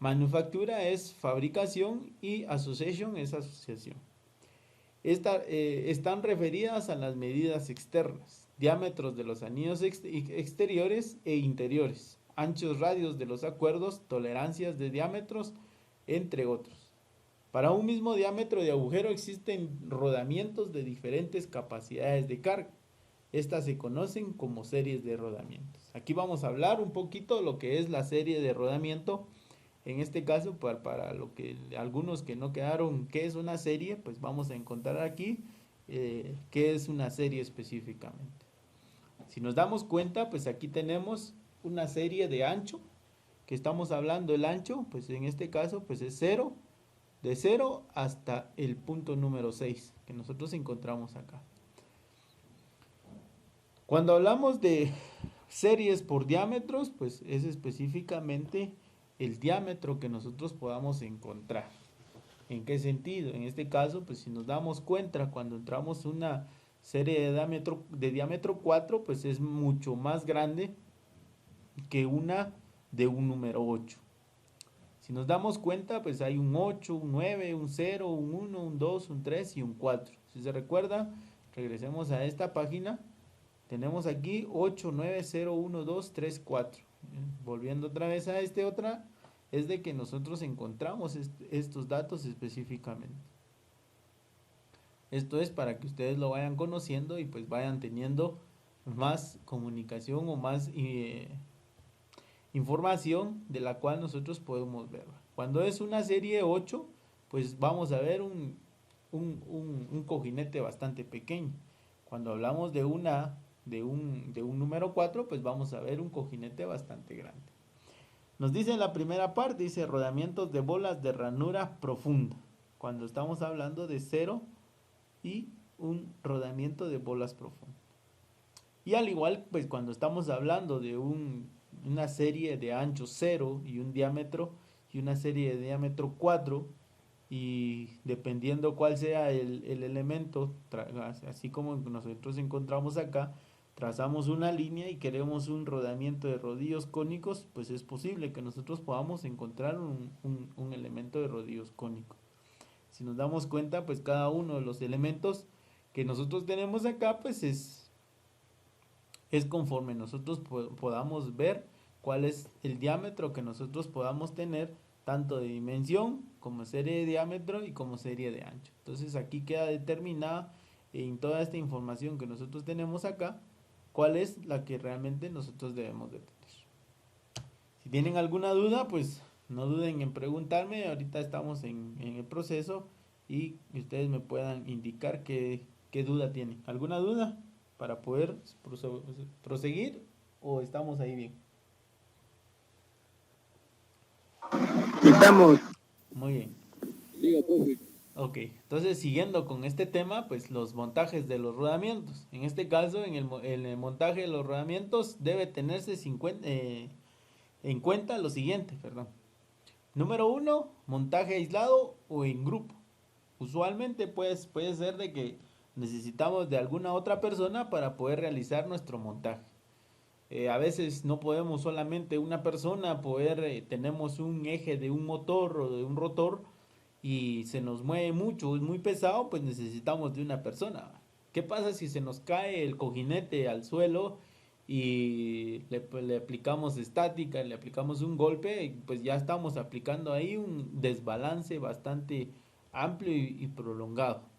Manufactura es fabricación y association es asociación. Están referidas a las medidas externas, diámetros de los anillos exteriores e interiores, anchos radios de los acuerdos, tolerancias de diámetros, entre otros. Para un mismo diámetro de agujero existen rodamientos de diferentes capacidades de carga. Estas se conocen como series de rodamientos. Aquí vamos a hablar un poquito de lo que es la serie de rodamiento. En este caso, para lo que algunos que no quedaron, ¿qué es una serie? Pues vamos a encontrar aquí qué es una serie específicamente. Si nos damos cuenta, pues aquí tenemos una serie de ancho, que estamos hablando el ancho, pues en este caso pues es 0, de 0 hasta el punto número 6, que nosotros encontramos acá. Cuando hablamos de series por diámetros, pues es específicamente el diámetro que nosotros podamos encontrar. ¿En qué sentido? En este caso, pues si nos damos cuenta, cuando entramos una serie de diámetro 4, pues es mucho más grande que una de un número 8. Si nos damos cuenta, pues hay un 8, un 9, un 0, un 1, un 2, un 3 y un 4. Si se recuerda, regresemos a esta página. Tenemos aquí 8, 9, 0, 1, 2, 3, 4. Volviendo otra vez a otra, es de que nosotros encontramos estos datos específicamente. Esto es para que ustedes lo vayan conociendo y pues vayan teniendo más comunicación o más información de la cual nosotros podemos ver. Cuando es una serie 8, pues vamos a ver un cojinete bastante pequeño. Cuando hablamos de un número 4, pues vamos a ver un cojinete bastante grande. Nos dice en la primera parte, dice rodamientos de bolas de ranura profunda. Cuando estamos hablando de 0 y un rodamiento de bolas profundas. Y al igual, pues cuando estamos hablando de una serie de ancho 0 y un diámetro y una serie de diámetro 4, y dependiendo cuál sea el elemento, así como nosotros encontramos acá, trazamos una línea y queremos un rodamiento de rodillos cónicos, pues es posible que nosotros podamos encontrar un elemento de rodillos cónicos. Si nos damos cuenta, pues cada uno de los elementos que nosotros tenemos acá, pues es conforme nosotros podamos ver cuál es el diámetro que nosotros podamos tener, tanto de dimensión como serie de diámetro y como serie de ancho. Entonces aquí queda determinada en toda esta información que nosotros tenemos acá, cuál es la que realmente nosotros debemos de tener. Si tienen alguna duda, pues no duden en preguntarme. Ahorita estamos en el proceso y ustedes me puedan indicar qué duda tienen. ¿Alguna duda para poder proseguir o estamos ahí bien? Estamos. Muy bien. Diga, profe. Ok, entonces siguiendo con este tema, pues los montajes de los rodamientos. En este caso, en el montaje de los rodamientos debe tenerse en cuenta lo siguiente, perdón. Número 1, montaje aislado o en grupo. Usualmente puede ser de que necesitamos de alguna otra persona para poder realizar nuestro montaje. A veces no podemos solamente una persona poder, tenemos un eje de un motor o de un rotor y se nos mueve mucho, es muy pesado, pues necesitamos de una persona. ¿Qué pasa si se nos cae el cojinete al suelo y le aplicamos estática, le aplicamos un golpe? Pues ya estamos aplicando ahí un desbalance bastante amplio y prolongado.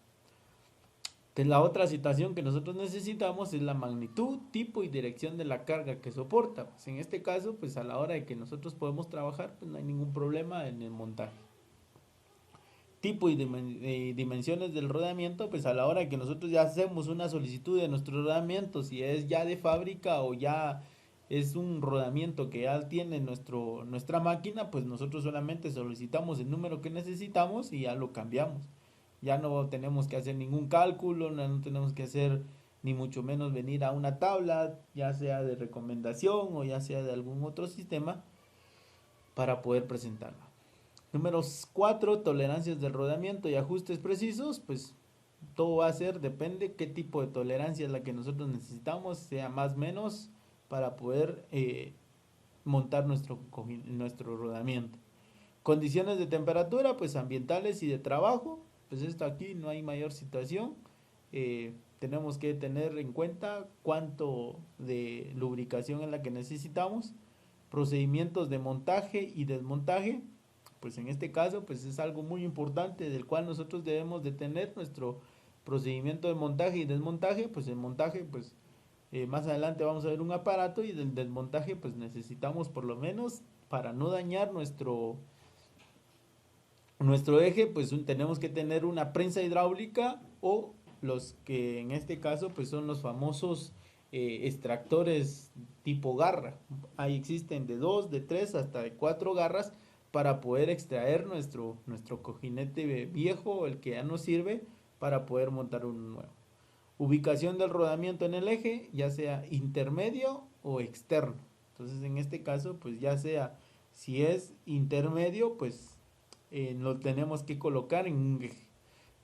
Entonces, la otra situación que nosotros necesitamos es la magnitud, tipo y dirección de la carga que soporta. Pues en este caso, pues a la hora de que nosotros podemos trabajar, pues no hay ningún problema en el montaje. Tipo y dimensiones del rodamiento, pues a la hora de que nosotros ya hacemos una solicitud de nuestro rodamiento, si es ya de fábrica o ya es un rodamiento que ya tiene nuestra máquina, pues nosotros solamente solicitamos el número que necesitamos y ya lo cambiamos. Ya no tenemos que hacer ningún cálculo, no tenemos que hacer ni mucho menos venir a una tabla, ya sea de recomendación o ya sea de algún otro sistema para poder presentarla. Número 4, tolerancias del rodamiento y ajustes precisos. Pues todo va a ser, depende qué tipo de tolerancia es la que nosotros necesitamos, sea más o menos, para poder montar nuestro rodamiento. Condiciones de temperatura, pues ambientales y de trabajo. Pues esto aquí no hay mayor situación. Tenemos que tener en cuenta cuánto de lubricación es la que necesitamos. Procedimientos de montaje y desmontaje. Pues en este caso, pues es algo muy importante del cual nosotros debemos de tener nuestro procedimiento de montaje y desmontaje. Pues el montaje, pues más adelante vamos a ver un aparato, y del desmontaje, pues necesitamos por lo menos, para no dañar nuestro eje, pues tenemos que tener una prensa hidráulica, o los que en este caso pues son los famosos extractores tipo garra. Ahí existen de 2, de 3 hasta de 4 garras para poder extraer nuestro cojinete viejo, el que ya no sirve, para poder montar uno nuevo. Ubicación del rodamiento en el eje, ya sea intermedio o externo. Entonces en este caso, pues ya sea, si es intermedio, pues lo tenemos que colocar en un eje.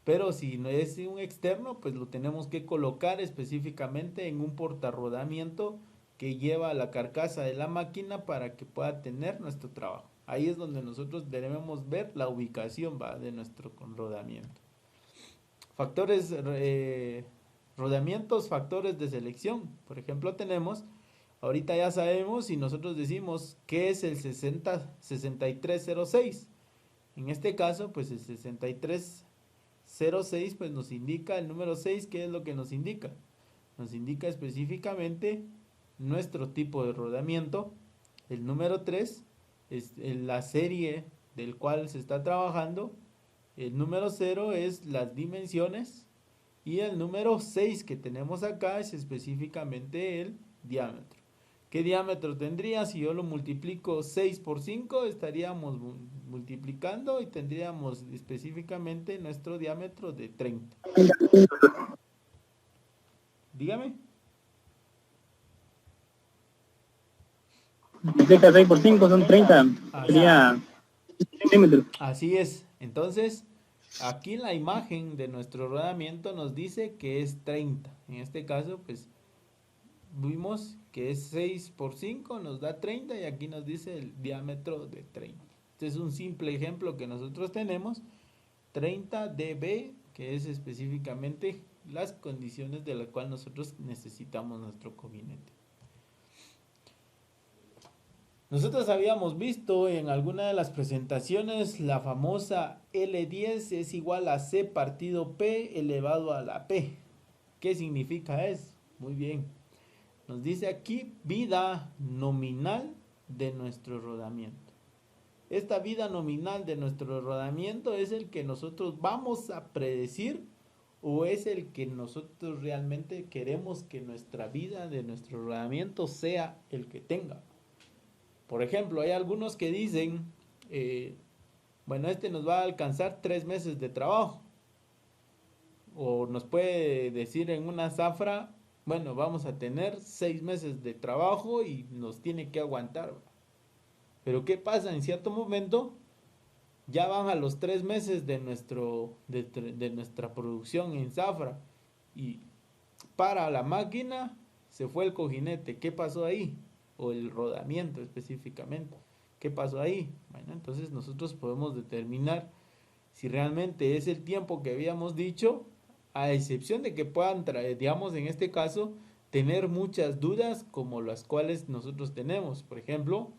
Pero si no es un externo, pues lo tenemos que colocar específicamente en un portarrodamiento que lleva la carcasa de la máquina para que pueda tener nuestro trabajo. Ahí es donde nosotros debemos ver la ubicación, ¿va?, de nuestro rodamiento. Factores, rodamientos, factores de selección. Por ejemplo, tenemos, ahorita ya sabemos, si nosotros decimos qué es el 6306. En este caso, pues el 6306 pues nos indica el número 6. ¿Qué es lo que nos indica? Nos indica específicamente nuestro tipo de rodamiento. El número 3 es la serie del cual se está trabajando. El número 0 es las dimensiones. Y el número 6 que tenemos acá es específicamente el diámetro. ¿Qué diámetro tendría? Si yo lo multiplico 6 por 5, estaríamos multiplicando y tendríamos específicamente nuestro diámetro de 30. Dígame. 6 por 5 son 30. Sería centímetros. Así es. Entonces, aquí la imagen de nuestro rodamiento nos dice que es 30. En este caso, pues vimos que es 6 por 5, nos da 30, y aquí nos dice el diámetro de 30. Este es un simple ejemplo que nosotros tenemos, 30 dB, que es específicamente las condiciones de las cuales nosotros necesitamos nuestro cojinete. Nosotros habíamos visto en alguna de las presentaciones la famosa L10 es igual a C partido P elevado a la P. ¿Qué significa eso? Muy bien. Nos dice aquí vida nominal de nuestro rodamiento. Esta vida nominal de nuestro rodamiento es el que nosotros vamos a predecir, o es el que nosotros realmente queremos que nuestra vida de nuestro rodamiento sea el que tenga. Por ejemplo, hay algunos que dicen, bueno, este nos va a alcanzar 3 meses de trabajo. O nos puede decir en una zafra, bueno, vamos a tener 6 meses de trabajo y nos tiene que aguantar. Pero ¿qué pasa? En cierto momento ya van a los 3 meses de nuestra producción en zafra, y para la máquina se fue el cojinete. ¿Qué pasó ahí? O el rodamiento específicamente. ¿Qué pasó ahí? Bueno, entonces nosotros podemos determinar si realmente es el tiempo que habíamos dicho, a excepción de que puedan traer, digamos en este caso, tener muchas dudas como las cuales nosotros tenemos. Por ejemplo,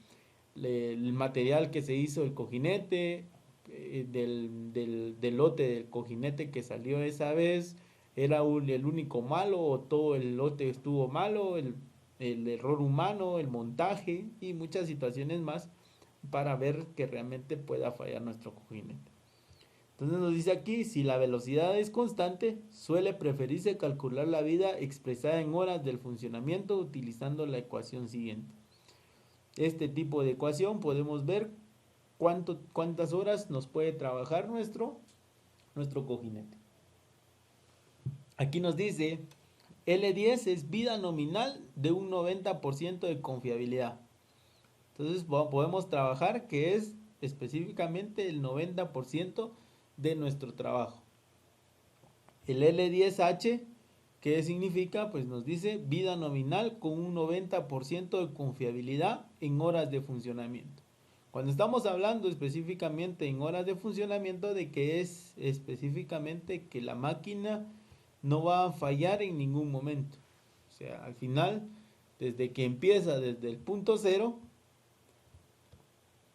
el material que se hizo el cojinete, del lote del cojinete que salió esa vez, era el único malo o todo el lote estuvo malo, el error humano, el montaje y muchas situaciones más para ver que realmente pueda fallar nuestro cojinete. Entonces nos dice aquí, si la velocidad es constante, suele preferirse calcular la vida expresada en horas del funcionamiento utilizando la ecuación siguiente. Este tipo de ecuación podemos ver cuántas horas nos puede trabajar nuestro cojinete. Aquí nos dice, L10 es vida nominal de un 90% de confiabilidad. Entonces podemos trabajar que es específicamente el 90% de nuestro trabajo. El L10H, ¿qué significa? Pues nos dice vida nominal con un 90% de confiabilidad en horas de funcionamiento. Cuando estamos hablando específicamente en horas de funcionamiento, de que es específicamente que la máquina no va a fallar en ningún momento. O sea, al final, desde que empieza desde el punto cero,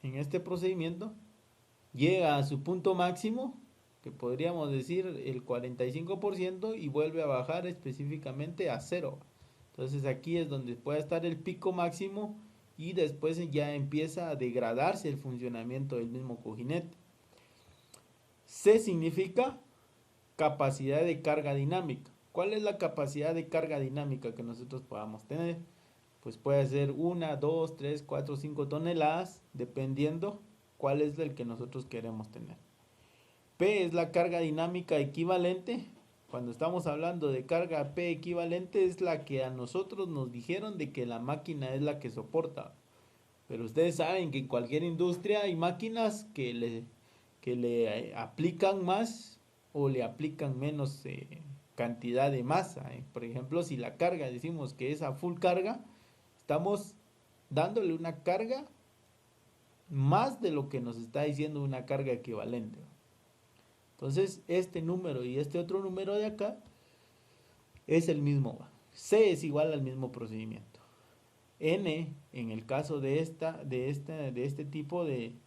en este procedimiento, llega a su punto máximo, que podríamos decir el 45%, y vuelve a bajar específicamente a cero. Entonces aquí es donde puede estar el pico máximo y después ya empieza a degradarse el funcionamiento del mismo cojinete. C significa capacidad de carga dinámica. ¿Cuál es la capacidad de carga dinámica que nosotros podamos tener? Pues puede ser 1, 2, 3, 4, 5 toneladas, dependiendo cuál es el que nosotros queremos tener. P es la carga dinámica equivalente. Cuando estamos hablando de carga P equivalente, es la que a nosotros nos dijeron de que la máquina es la que soporta. Pero ustedes saben que en cualquier industria hay máquinas que le aplican más o le aplican menos cantidad de masa. Por ejemplo, si la carga decimos que es a full carga, estamos dándole una carga más de lo que nos está diciendo una carga equivalente. Entonces, este número y este otro número de acá es el mismo. C es igual al mismo procedimiento. N, en el caso de este tipo en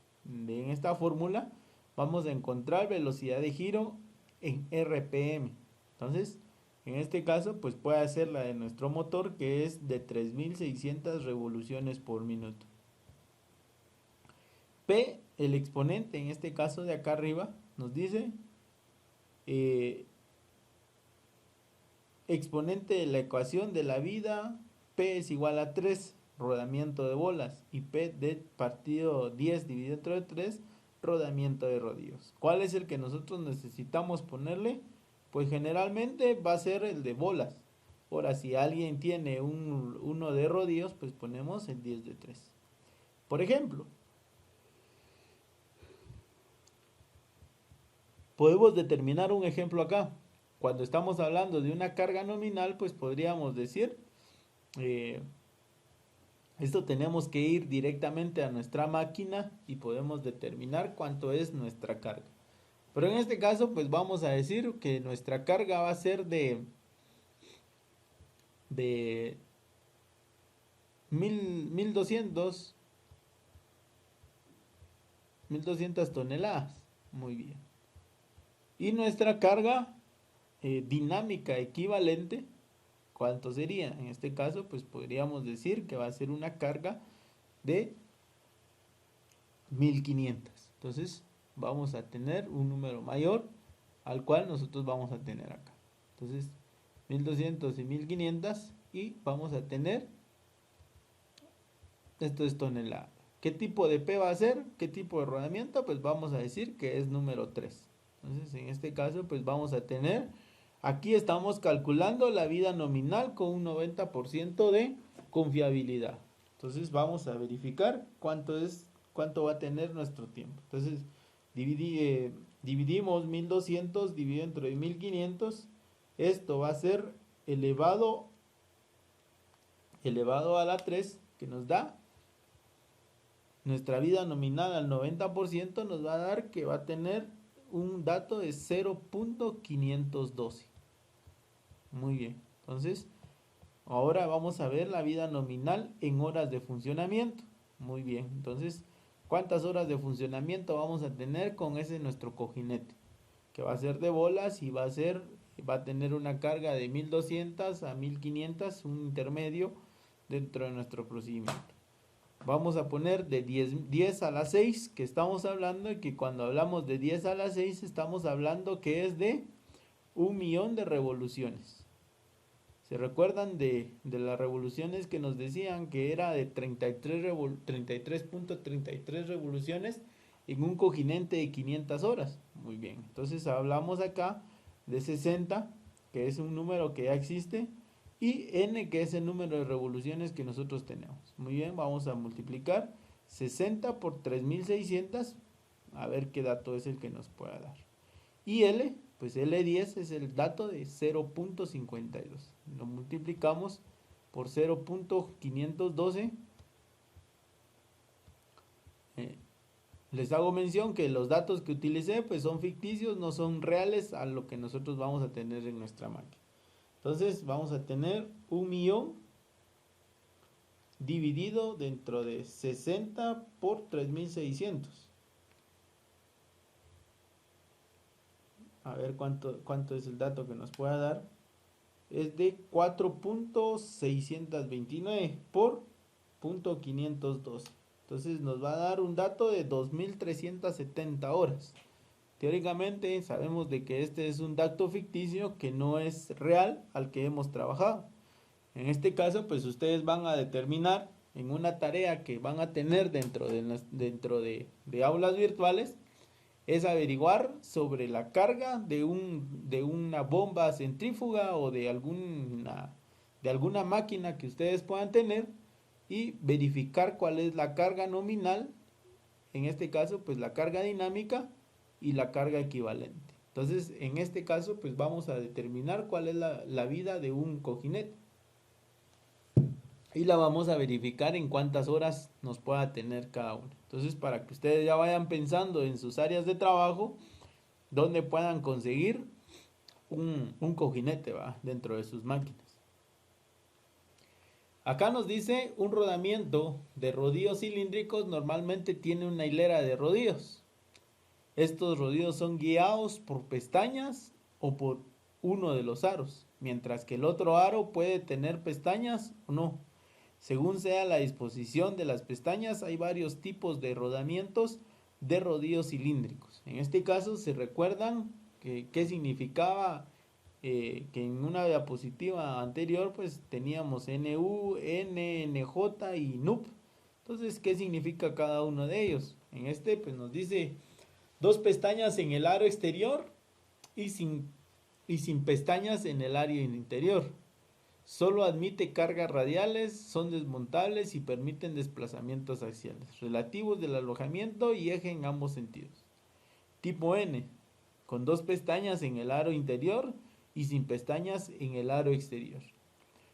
esta fórmula, vamos a encontrar velocidad de giro en RPM. Entonces, en este caso, pues puede ser la de nuestro motor, que es de 3600 revoluciones por minuto. P, el exponente, en este caso de acá arriba, nos dice exponente de la ecuación de la vida, P es igual a 3, rodamiento de bolas, y P de partido 10 dividido entre 3, rodamiento de rodillos. ¿Cuál es el que nosotros necesitamos ponerle? Pues generalmente va a ser el de bolas. Ahora, si alguien tiene uno de rodillos, pues ponemos el 10 de 3. Por ejemplo, podemos determinar un ejemplo acá. Cuando estamos hablando de una carga nominal, pues podríamos decir, esto tenemos que ir directamente a nuestra máquina y podemos determinar cuánto es nuestra carga. Pero en este caso, pues vamos a decir que nuestra carga va a ser de 1200 toneladas. Muy bien. Y nuestra carga dinámica equivalente, ¿cuánto sería? En este caso, pues podríamos decir que va a ser una carga de 1500. Entonces, vamos a tener un número mayor al cual nosotros vamos a tener acá. Entonces, 1200 y 1500 y vamos a tener, esto es tonelada. ¿Qué tipo de P va a ser? ¿Qué tipo de rodamiento? Pues vamos a decir que es número 3. Entonces, en este caso, pues vamos a tener, aquí estamos calculando la vida nominal con un 90% de confiabilidad. Entonces, vamos a verificar cuánto va a tener nuestro tiempo. Entonces, dividimos 1200 dividido entre 1500 Esto va a ser elevado a la 3, que nos da nuestra vida nominal al 90%, nos va a dar que va a tener un dato de 0.512. Muy bien, entonces ahora vamos a ver la vida nominal en horas de funcionamiento. Muy bien, entonces, ¿cuántas horas de funcionamiento vamos a tener con ese nuestro cojinete? Que va a ser de bolas y va a tener una carga de 1200 a 1500, un intermedio dentro de nuestro procedimiento. Vamos a poner de 10 a la 6, que estamos hablando, y que cuando hablamos de 10 a la 6 estamos hablando que es de 1.000.000 de revoluciones. ¿Se recuerdan de las revoluciones que nos decían que era de 33.33 revoluciones en un cojinete de 500 horas? Muy bien, entonces hablamos acá de 60, que es un número que ya existe, y n, que es el número de revoluciones que nosotros tenemos. Muy bien, vamos a multiplicar 60 por 3600, a ver qué dato es el que nos pueda dar. Y L, pues L10 es el dato de 0.52. Lo multiplicamos por 0.512. Les hago mención que los datos que utilicé pues son ficticios, no son reales a lo que nosotros vamos a tener en nuestra máquina. Entonces vamos a tener 1.000.000 dividido dentro de 60 por 3600. A ver cuánto es el dato que nos pueda dar. Es de 4.629 por 0.512. Entonces nos va a dar un dato de 2370 horas. Teóricamente sabemos de que este es un dato ficticio que no es real al que hemos trabajado. En este caso, pues ustedes van a determinar en una tarea que van a tener dentro de aulas virtuales, es averiguar sobre la carga de una bomba centrífuga o de alguna máquina que ustedes puedan tener y verificar cuál es la carga nominal, en este caso pues la carga dinámica y la carga equivalente. Entonces en este caso pues vamos a determinar cuál es la vida de un cojinete y la vamos a verificar en cuántas horas nos pueda tener cada uno. Entonces, para que ustedes ya vayan pensando en sus áreas de trabajo, donde puedan conseguir un cojinete, ¿va?, dentro de sus máquinas. Acá nos dice un rodamiento de rodillos cilíndricos normalmente tiene una hilera de rodillos. Estos rodillos son guiados por pestañas o por uno de los aros, mientras que el otro aro puede tener pestañas o no. Según sea la disposición de las pestañas, hay varios tipos de rodamientos de rodillos cilíndricos. En este caso, ¿se recuerdan qué significaba? Que en una diapositiva anterior, pues teníamos NU, N, NJ y NUP. Entonces, ¿qué significa cada uno de ellos? En este, pues nos dice 2 pestañas en el aro exterior y sin pestañas en el aro interior. Solo admite cargas radiales, son desmontables y permiten desplazamientos axiales, relativos del alojamiento y eje en ambos sentidos. Tipo N, con 2 pestañas en el aro interior y sin pestañas en el aro exterior.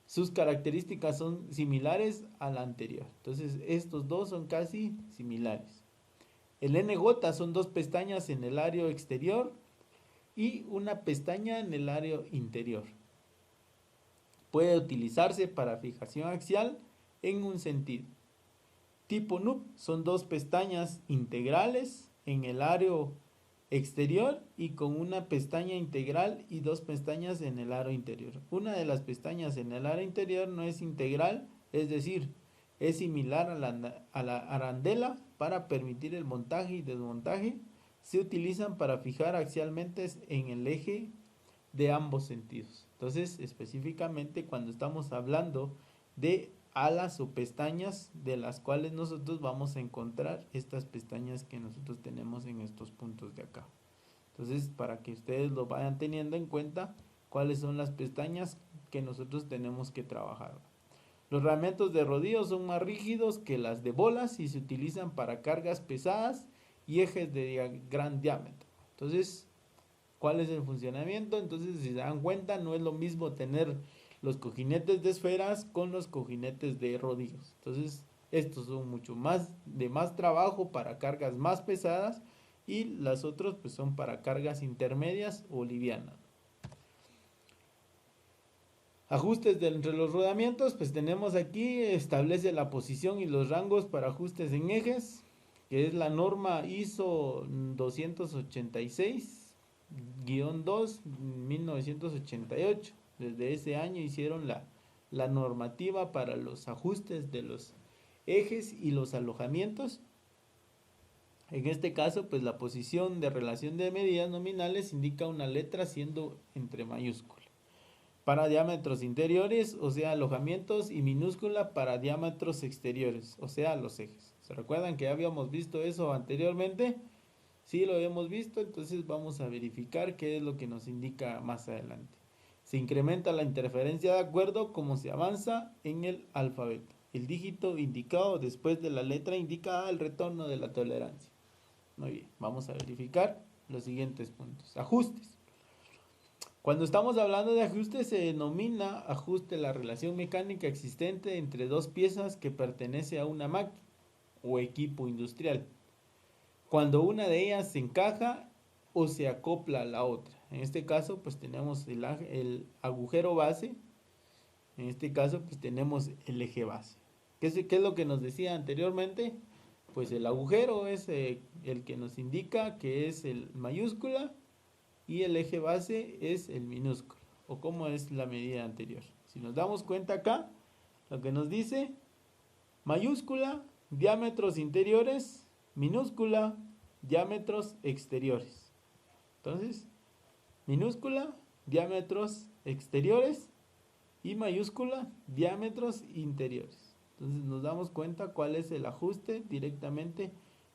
Sus características son similares a la anterior. Entonces, estos dos son casi similares. El NJ son 2 pestañas en el aro exterior y una pestaña en el aro interior. Puede utilizarse para fijación axial en un sentido. Tipo NUP son 2 pestañas integrales en el aro exterior y con una pestaña integral y 2 pestañas en el aro interior. Una de las pestañas en el aro interior no es integral, es decir, es similar a la arandela para permitir el montaje y desmontaje. Se utilizan para fijar axialmente en el eje de ambos sentidos. Entonces, específicamente cuando estamos hablando de alas o pestañas, de las cuales nosotros vamos a encontrar estas pestañas que nosotros tenemos en estos puntos de acá. Entonces, para que ustedes lo vayan teniendo en cuenta, cuáles son las pestañas que nosotros tenemos que trabajar. Los rodamientos de rodillos son más rígidos que las de bolas y se utilizan para cargas pesadas y ejes de gran diámetro. Entonces, ¿Cuál es el funcionamiento? Entonces, si se dan cuenta, no es lo mismo tener los cojinetes de esferas con los cojinetes de rodillos. Entonces, estos son mucho más de más trabajo para cargas más pesadas y las otras pues son para cargas intermedias o livianas. Ajustes entre los rodamientos, pues tenemos aquí, establece la posición y los rangos para ajustes en ejes, que es la norma ISO 286-2 1988. Desde ese año hicieron la normativa para los ajustes de los ejes y los alojamientos. En este caso, pues la posición de relación de medidas nominales indica una letra siendo entre mayúscula. Para diámetros interiores, o sea, alojamientos, y minúscula para diámetros exteriores, o sea, los ejes. ¿Se recuerdan que ya habíamos visto eso anteriormente? Sí, lo habíamos visto, entonces vamos a verificar qué es lo que nos indica más adelante. Se incrementa la interferencia de acuerdo como se avanza en el alfabeto. El dígito indicado después de la letra indica el retorno de la tolerancia. Muy bien, vamos a verificar los siguientes puntos. Ajustes. Cuando estamos hablando de ajuste se denomina ajuste la relación mecánica existente entre dos piezas que pertenece a una máquina o equipo industrial. Cuando una de ellas se encaja o se acopla a la otra. En este caso pues tenemos el agujero base. En este caso pues tenemos el eje base. ¿Qué es lo que nos decía anteriormente? Pues el agujero es el que nos indica que es el mayúscula y el eje base es el minúsculo, o como es la medida anterior. Si nos damos cuenta acá, lo que nos dice, mayúscula, diámetros interiores, minúscula, diámetros exteriores. Entonces, minúscula, diámetros exteriores y mayúscula, diámetros interiores. Entonces nos damos cuenta cuál es el ajuste directamente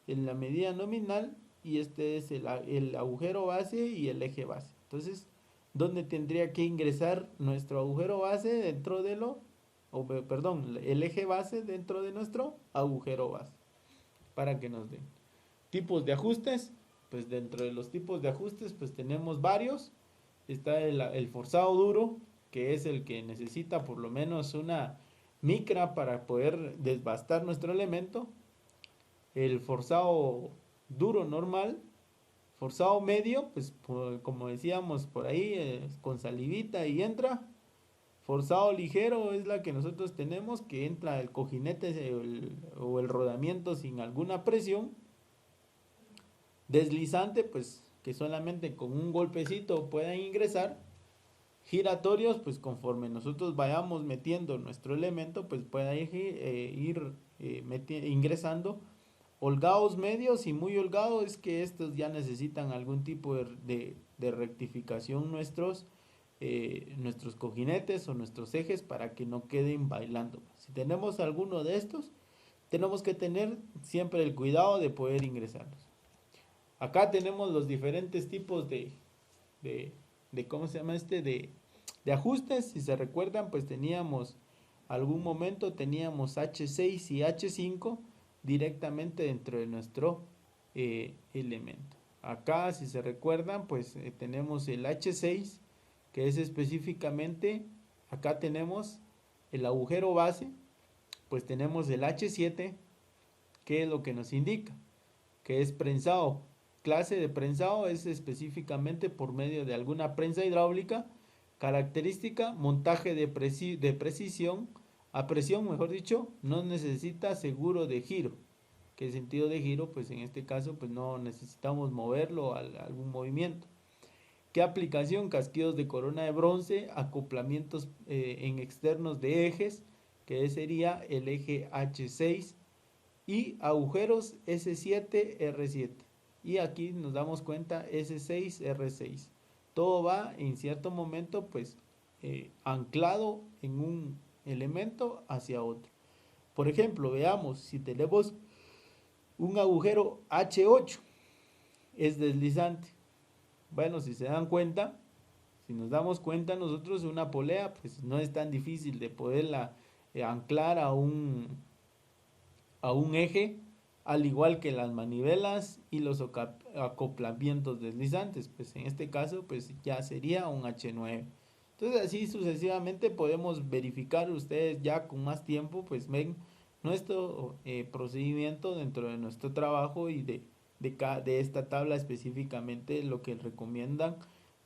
en la medida nominal. Y este es el agujero base y el eje base. Entonces, ¿dónde tendría que ingresar nuestro agujero base dentro de el eje base dentro de nuestro agujero base? Para que nos den. Tipos de ajustes. Pues dentro de los tipos de ajustes, pues tenemos varios. Está el forzado duro, que es el que necesita por lo menos una micra para poder desbastar nuestro elemento. El forzado duro normal, forzado medio, pues como decíamos por ahí, con salivita y entra. Forzado ligero es la que nosotros tenemos, que entra el cojinete o el rodamiento sin alguna presión. Deslizante, pues que solamente con un golpecito puedan ingresar. Giratorios, pues conforme nosotros vayamos metiendo nuestro elemento, pues pueda ir ingresando. Holgados medios y muy holgados es que estos ya necesitan algún tipo de rectificación nuestros cojinetes o nuestros ejes para que no queden bailando. Si tenemos alguno de estos, tenemos que tener siempre el cuidado de poder ingresarlos. Acá tenemos los diferentes tipos de ¿cómo se llama de ajustes? Si se recuerdan, pues algún momento teníamos H6 y H5 directamente dentro de nuestro elemento. Acá, si se recuerdan, pues tenemos el H6, que es específicamente, acá tenemos el agujero base, pues tenemos el H7, que es lo que nos indica, que es prensado. Clase de prensado es específicamente por medio de alguna prensa hidráulica. Característica, montaje de precisión, a presión, mejor dicho, no necesita seguro de giro. Que el sentido de giro, pues en este caso, pues no necesitamos moverlo a algún movimiento. ¿Qué aplicación? Casquillos de corona de bronce, acoplamientos en externos de ejes, que sería el eje H6, y agujeros S7, R7. Y aquí nos damos cuenta S6, R6. Todo va en cierto momento, pues, anclado en un elemento hacia otro. Por ejemplo, veamos, si tenemos un agujero H8, es deslizante. Bueno, si se dan cuenta, si nos damos cuenta nosotros, una polea pues no es tan difícil de poderla anclar a un eje al igual que las manivelas y los acoplamientos deslizantes, pues en este caso pues ya sería un H9. Entonces así sucesivamente podemos verificar, ustedes ya con más tiempo pues ven nuestro procedimiento dentro de nuestro trabajo y de esta tabla específicamente lo que recomiendan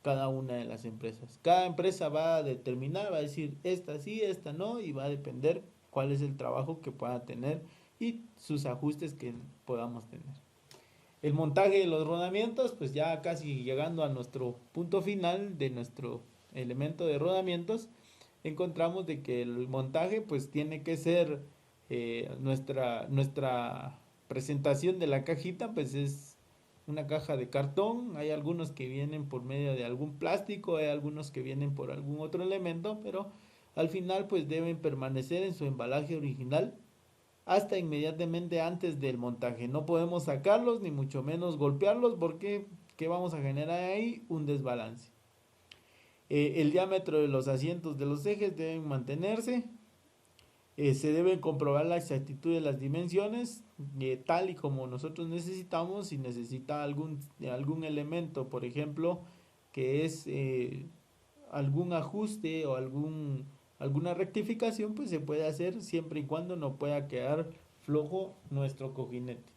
cada una de las empresas. Cada empresa va a determinar, va a decir esta sí, esta no, y va a depender cuál es el trabajo que pueda tener y sus ajustes que podamos tener. El montaje de los rodamientos, pues ya casi llegando a nuestro punto final de nuestro elemento de rodamientos, encontramos de que el montaje pues tiene que ser nuestra presentación de la cajita, pues es una caja de cartón. Hay algunos que vienen por medio de algún plástico, hay algunos que vienen por algún otro elemento, pero al final pues deben permanecer en su embalaje original hasta inmediatamente antes del montaje. No podemos sacarlos ni mucho menos golpearlos porque ¿qué vamos a generar ahí? Un desbalance. El diámetro de los asientos de los ejes deben mantenerse. Se debe comprobar la exactitud de las dimensiones tal y como nosotros necesitamos. Si necesita algún elemento, por ejemplo, que es algún ajuste o alguna rectificación, pues se puede hacer siempre y cuando no pueda quedar flojo nuestro cojinete.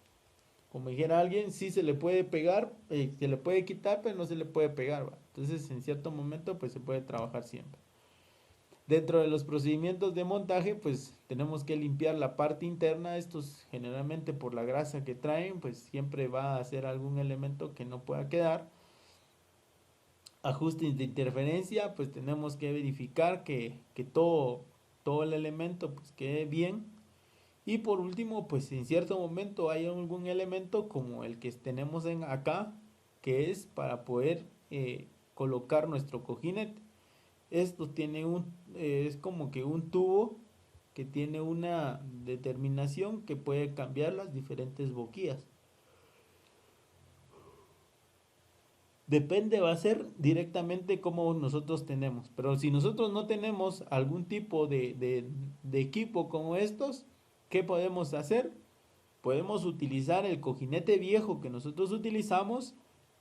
Como dijera alguien, sí se le puede pegar, se le puede quitar, pero no se le puede pegar, ¿va? Entonces en cierto momento pues se puede trabajar siempre. Dentro de los procedimientos de montaje pues tenemos que limpiar la parte interna. Estos generalmente por la grasa que traen pues siempre va a ser algún elemento que no pueda quedar. Ajustes de interferencia, pues tenemos que verificar que todo el elemento pues quede bien. Y por último, pues en cierto momento hay algún elemento como el que tenemos acá, que es para poder colocar nuestro cojinete. Esto tiene es como que un tubo que tiene una determinación que puede cambiar las diferentes boquillas. Depende, va a ser directamente como nosotros tenemos. Pero si nosotros no tenemos algún tipo de equipo como estos, ¿qué podemos hacer? Podemos utilizar el cojinete viejo que nosotros utilizamos,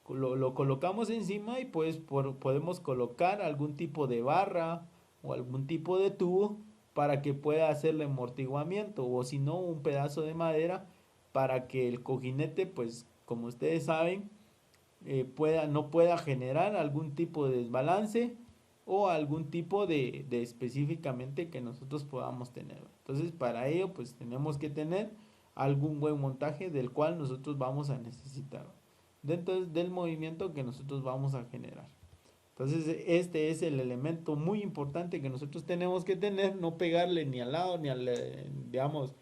lo colocamos encima y pues podemos colocar algún tipo de barra o algún tipo de tubo para que pueda hacerle amortiguamiento, o si no un pedazo de madera para que el cojinete pues como ustedes saben no pueda generar algún tipo de desbalance o algún tipo de específicamente que nosotros podamos tener. Entonces para ello pues tenemos que tener algún buen montaje del cual nosotros vamos a necesitar dentro del movimiento que nosotros vamos a generar. Entonces este es el elemento muy importante que nosotros tenemos que tener, no pegarle ni al lado ni al, digamos,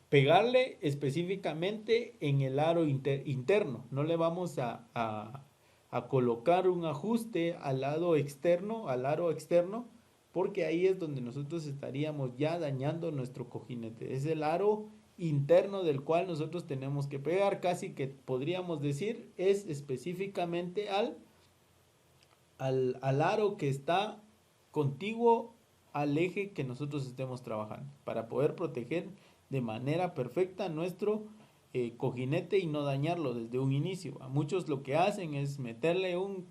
pegarle específicamente en el aro interno. No le vamos a colocar un ajuste al lado externo, al aro externo, porque ahí es donde nosotros estaríamos ya dañando nuestro cojinete. Es el aro interno del cual nosotros tenemos que pegar, casi que podríamos decir es específicamente al aro que está contiguo al eje que nosotros estemos trabajando, para poder proteger de manera perfecta nuestro cojinete y no dañarlo desde un inicio. A muchos lo que hacen es meterle un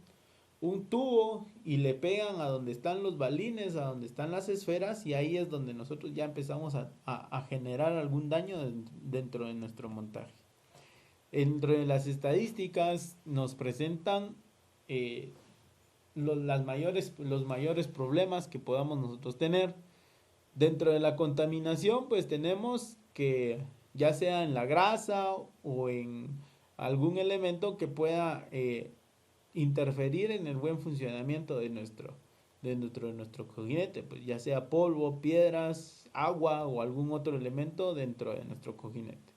tubo y le pegan a donde están los balines, a donde están las esferas, y ahí es donde nosotros ya empezamos a generar algún daño dentro de nuestro montaje. Entre las estadísticas nos presentan los mayores problemas que podamos nosotros tener. Dentro de la contaminación pues tenemos que ya sea en la grasa o en algún elemento que pueda interferir en el buen funcionamiento de nuestro cojinete, pues ya sea polvo, piedras, agua o algún otro elemento dentro de nuestro cojinete.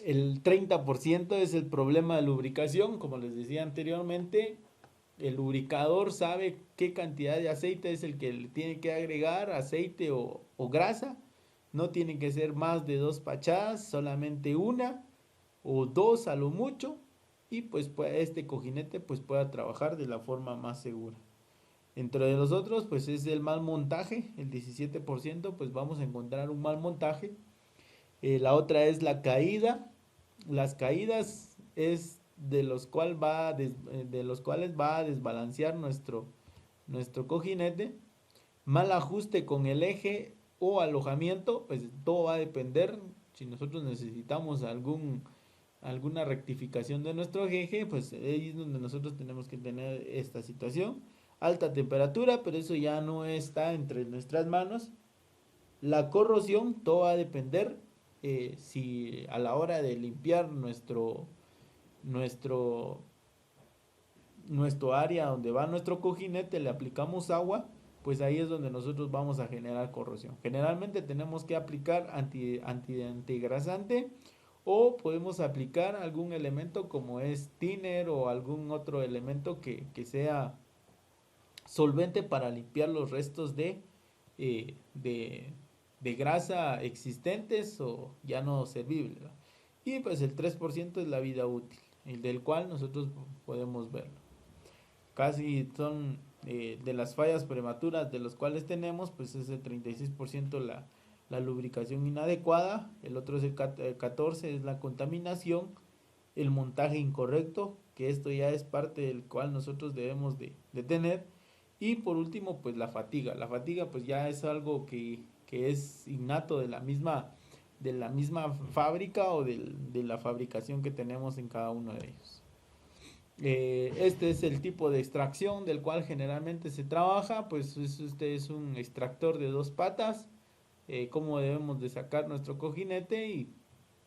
El 30% es el problema de lubricación, como les decía anteriormente. El lubricador sabe qué cantidad de aceite es el que le tiene que agregar, aceite o grasa. No tiene que ser más de 2 pachadas, solamente una o 2 a lo mucho, y pues este cojinete pues pueda trabajar de la forma más segura. Entre los otros pues es el mal montaje, el 17%, pues vamos a encontrar un mal montaje. La otra es la caída. Las caídas es de los cuales va a desbalancear nuestro cojinete. Mal ajuste con el eje o alojamiento, pues todo va a depender. Si nosotros necesitamos alguna rectificación de nuestro eje, pues ahí es donde nosotros tenemos que tener esta situación. Alta temperatura, pero eso ya no está entre nuestras manos. La corrosión, todo va a depender si a la hora de limpiar nuestro área donde va nuestro cojinete le aplicamos agua, pues ahí es donde nosotros vamos a generar corrosión. Generalmente tenemos que aplicar antigrasante o podemos aplicar algún elemento como es thinner o algún otro elemento que sea solvente para limpiar los restos de grasa existentes o ya no servibles, ¿verdad? Y pues el 3% es la vida útil, el del cual nosotros podemos verlo. Casi son de las fallas prematuras de los cuales tenemos, pues es el 36% la lubricación inadecuada, el otro es el 14% es la contaminación, el montaje incorrecto, que esto ya es parte del cual nosotros debemos de tener, y por último pues la fatiga pues ya es algo que es innato de la misma fábrica o de la fabricación que tenemos en cada uno de ellos. Este es el tipo de extracción del cual generalmente se trabaja, pues este es un extractor de 2 patas, cómo debemos de sacar nuestro cojinete y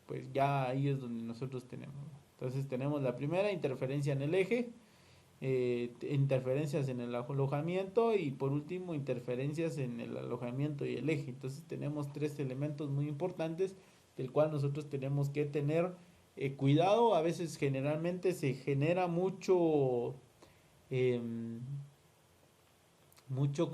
pues ya ahí es donde nosotros tenemos. Entonces tenemos la primera, interferencia en el eje, interferencias en el alojamiento y por último interferencias en el alojamiento y el eje. Entonces tenemos 3 elementos muy importantes del cual nosotros tenemos que tener cuidado. A veces generalmente se genera mucho mucho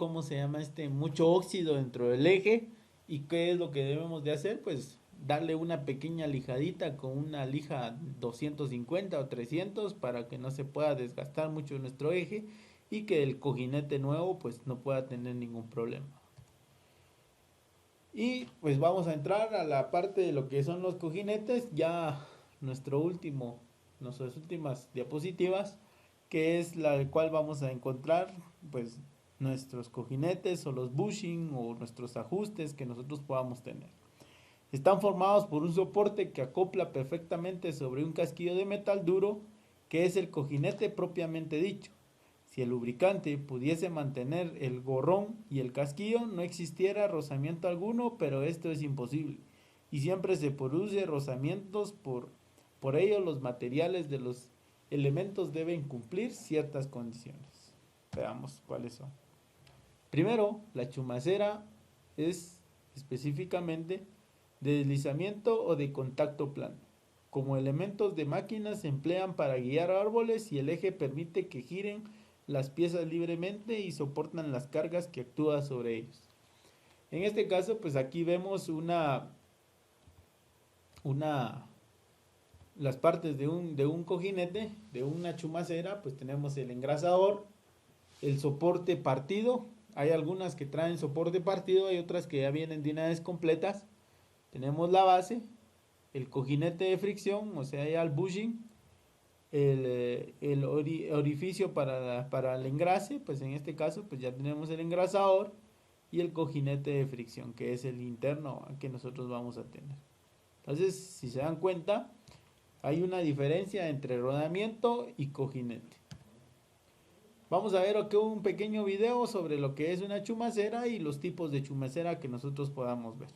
óxido dentro del eje. ¿Y qué es lo que debemos de hacer? Pues darle una pequeña lijadita con una lija 250 o 300 para que no se pueda desgastar mucho nuestro eje y que el cojinete nuevo pues no pueda tener ningún problema. Y pues vamos a entrar a la parte de lo que son los cojinetes, ya nuestras últimas diapositivas, que es la cual vamos a encontrar pues nuestros cojinetes o los bushing o nuestros ajustes que nosotros podamos tener. Están formados por un soporte que acopla perfectamente sobre un casquillo de metal duro, que es el cojinete propiamente dicho. Si el lubricante pudiese mantener el gorrón y el casquillo, no existiera rozamiento alguno, pero esto es imposible. Y siempre se produce rozamientos, por ello los materiales de los elementos deben cumplir ciertas condiciones. Veamos cuáles son. Primero, la chumacera es específicamente de deslizamiento o de contacto plano. Como elementos de máquina se emplean para guiar árboles y el eje permite que giren las piezas libremente y soportan las cargas que actúan sobre ellos. En este caso, pues aquí vemos las partes de un cojinete, de una chumacera, pues tenemos el engrasador, el soporte partido. Hay algunas que traen soporte partido, hay otras que ya vienen de una vez completas. Tenemos la base, el cojinete de fricción, o sea ya el bushing, el orificio para el engrase, pues en este caso pues ya tenemos el engrasador y el cojinete de fricción, que es el interno que nosotros vamos a tener. Entonces, si se dan cuenta, hay una diferencia entre rodamiento y cojinete. Vamos a ver aquí un pequeño video sobre lo que es una chumacera y los tipos de chumacera que nosotros podamos ver.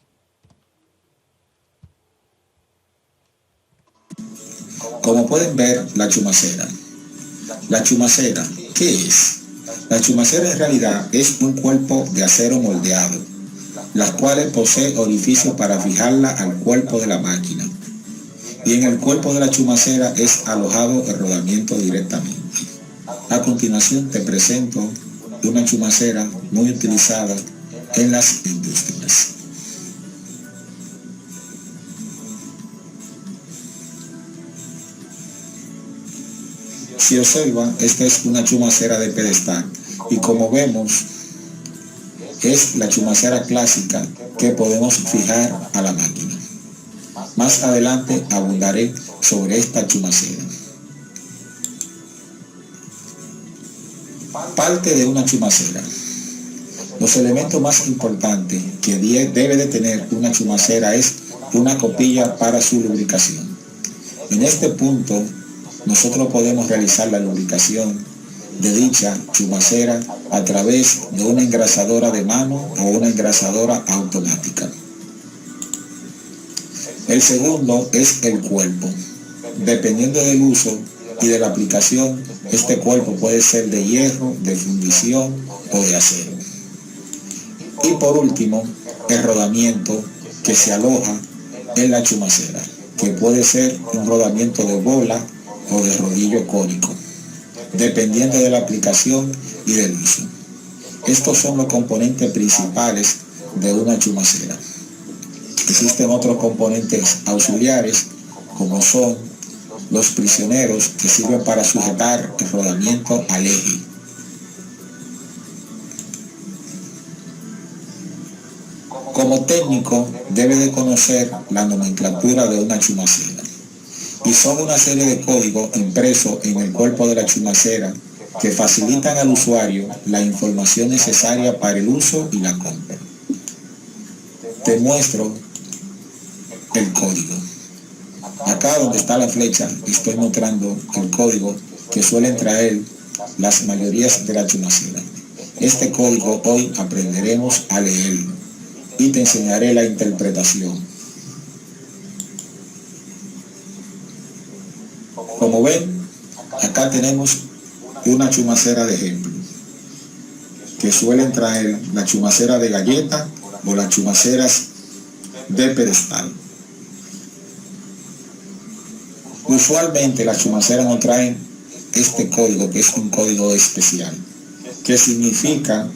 Como pueden ver, la chumacera. La chumacera, ¿qué es? La chumacera en realidad es un cuerpo de acero moldeado, las cuales posee orificios para fijarla al cuerpo de la máquina. Y en el cuerpo de la chumacera es alojado el rodamiento directamente. A continuación te presento una chumacera muy utilizada en las industrias. Si observan, esta es una chumacera de pedestal y como vemos es la chumacera clásica que podemos fijar a la máquina. Más adelante abundaré sobre esta chumacera. Parte de una chumacera. Los elementos más importantes que debe de tener una chumacera es una copilla para su lubricación. En este punto, nosotros podemos realizar la lubricación de dicha chumacera a través de una engrasadora de mano o una engrasadora automática. El segundo es el cuerpo. Dependiendo del uso y de la aplicación, este cuerpo puede ser de hierro, de fundición o de acero. Y por último, el rodamiento que se aloja en la chumacera, que puede ser un rodamiento de bola o de rodillo cónico, dependiendo de la aplicación y del uso. Estos son los componentes principales de una chumacera. Existen otros componentes auxiliares, como son los prisioneros, que sirven para sujetar el rodamiento al eje. Como técnico, debe de conocer la nomenclatura de una chumacera, y son una serie de códigos impresos en el cuerpo de la chumacera que facilitan al usuario la información necesaria para el uso y la compra. Te muestro el código. Acá donde está la flecha estoy mostrando el código que suelen traer las mayorías de la chumacera. Este código hoy aprenderemos a leerlo y te enseñaré la interpretación. Como ven, acá tenemos una chumacera de ejemplo, que suelen traer la chumacera de galleta o las chumaceras de pedestal. Usualmente las chumaceras no traen este código, que es un código especial, que significa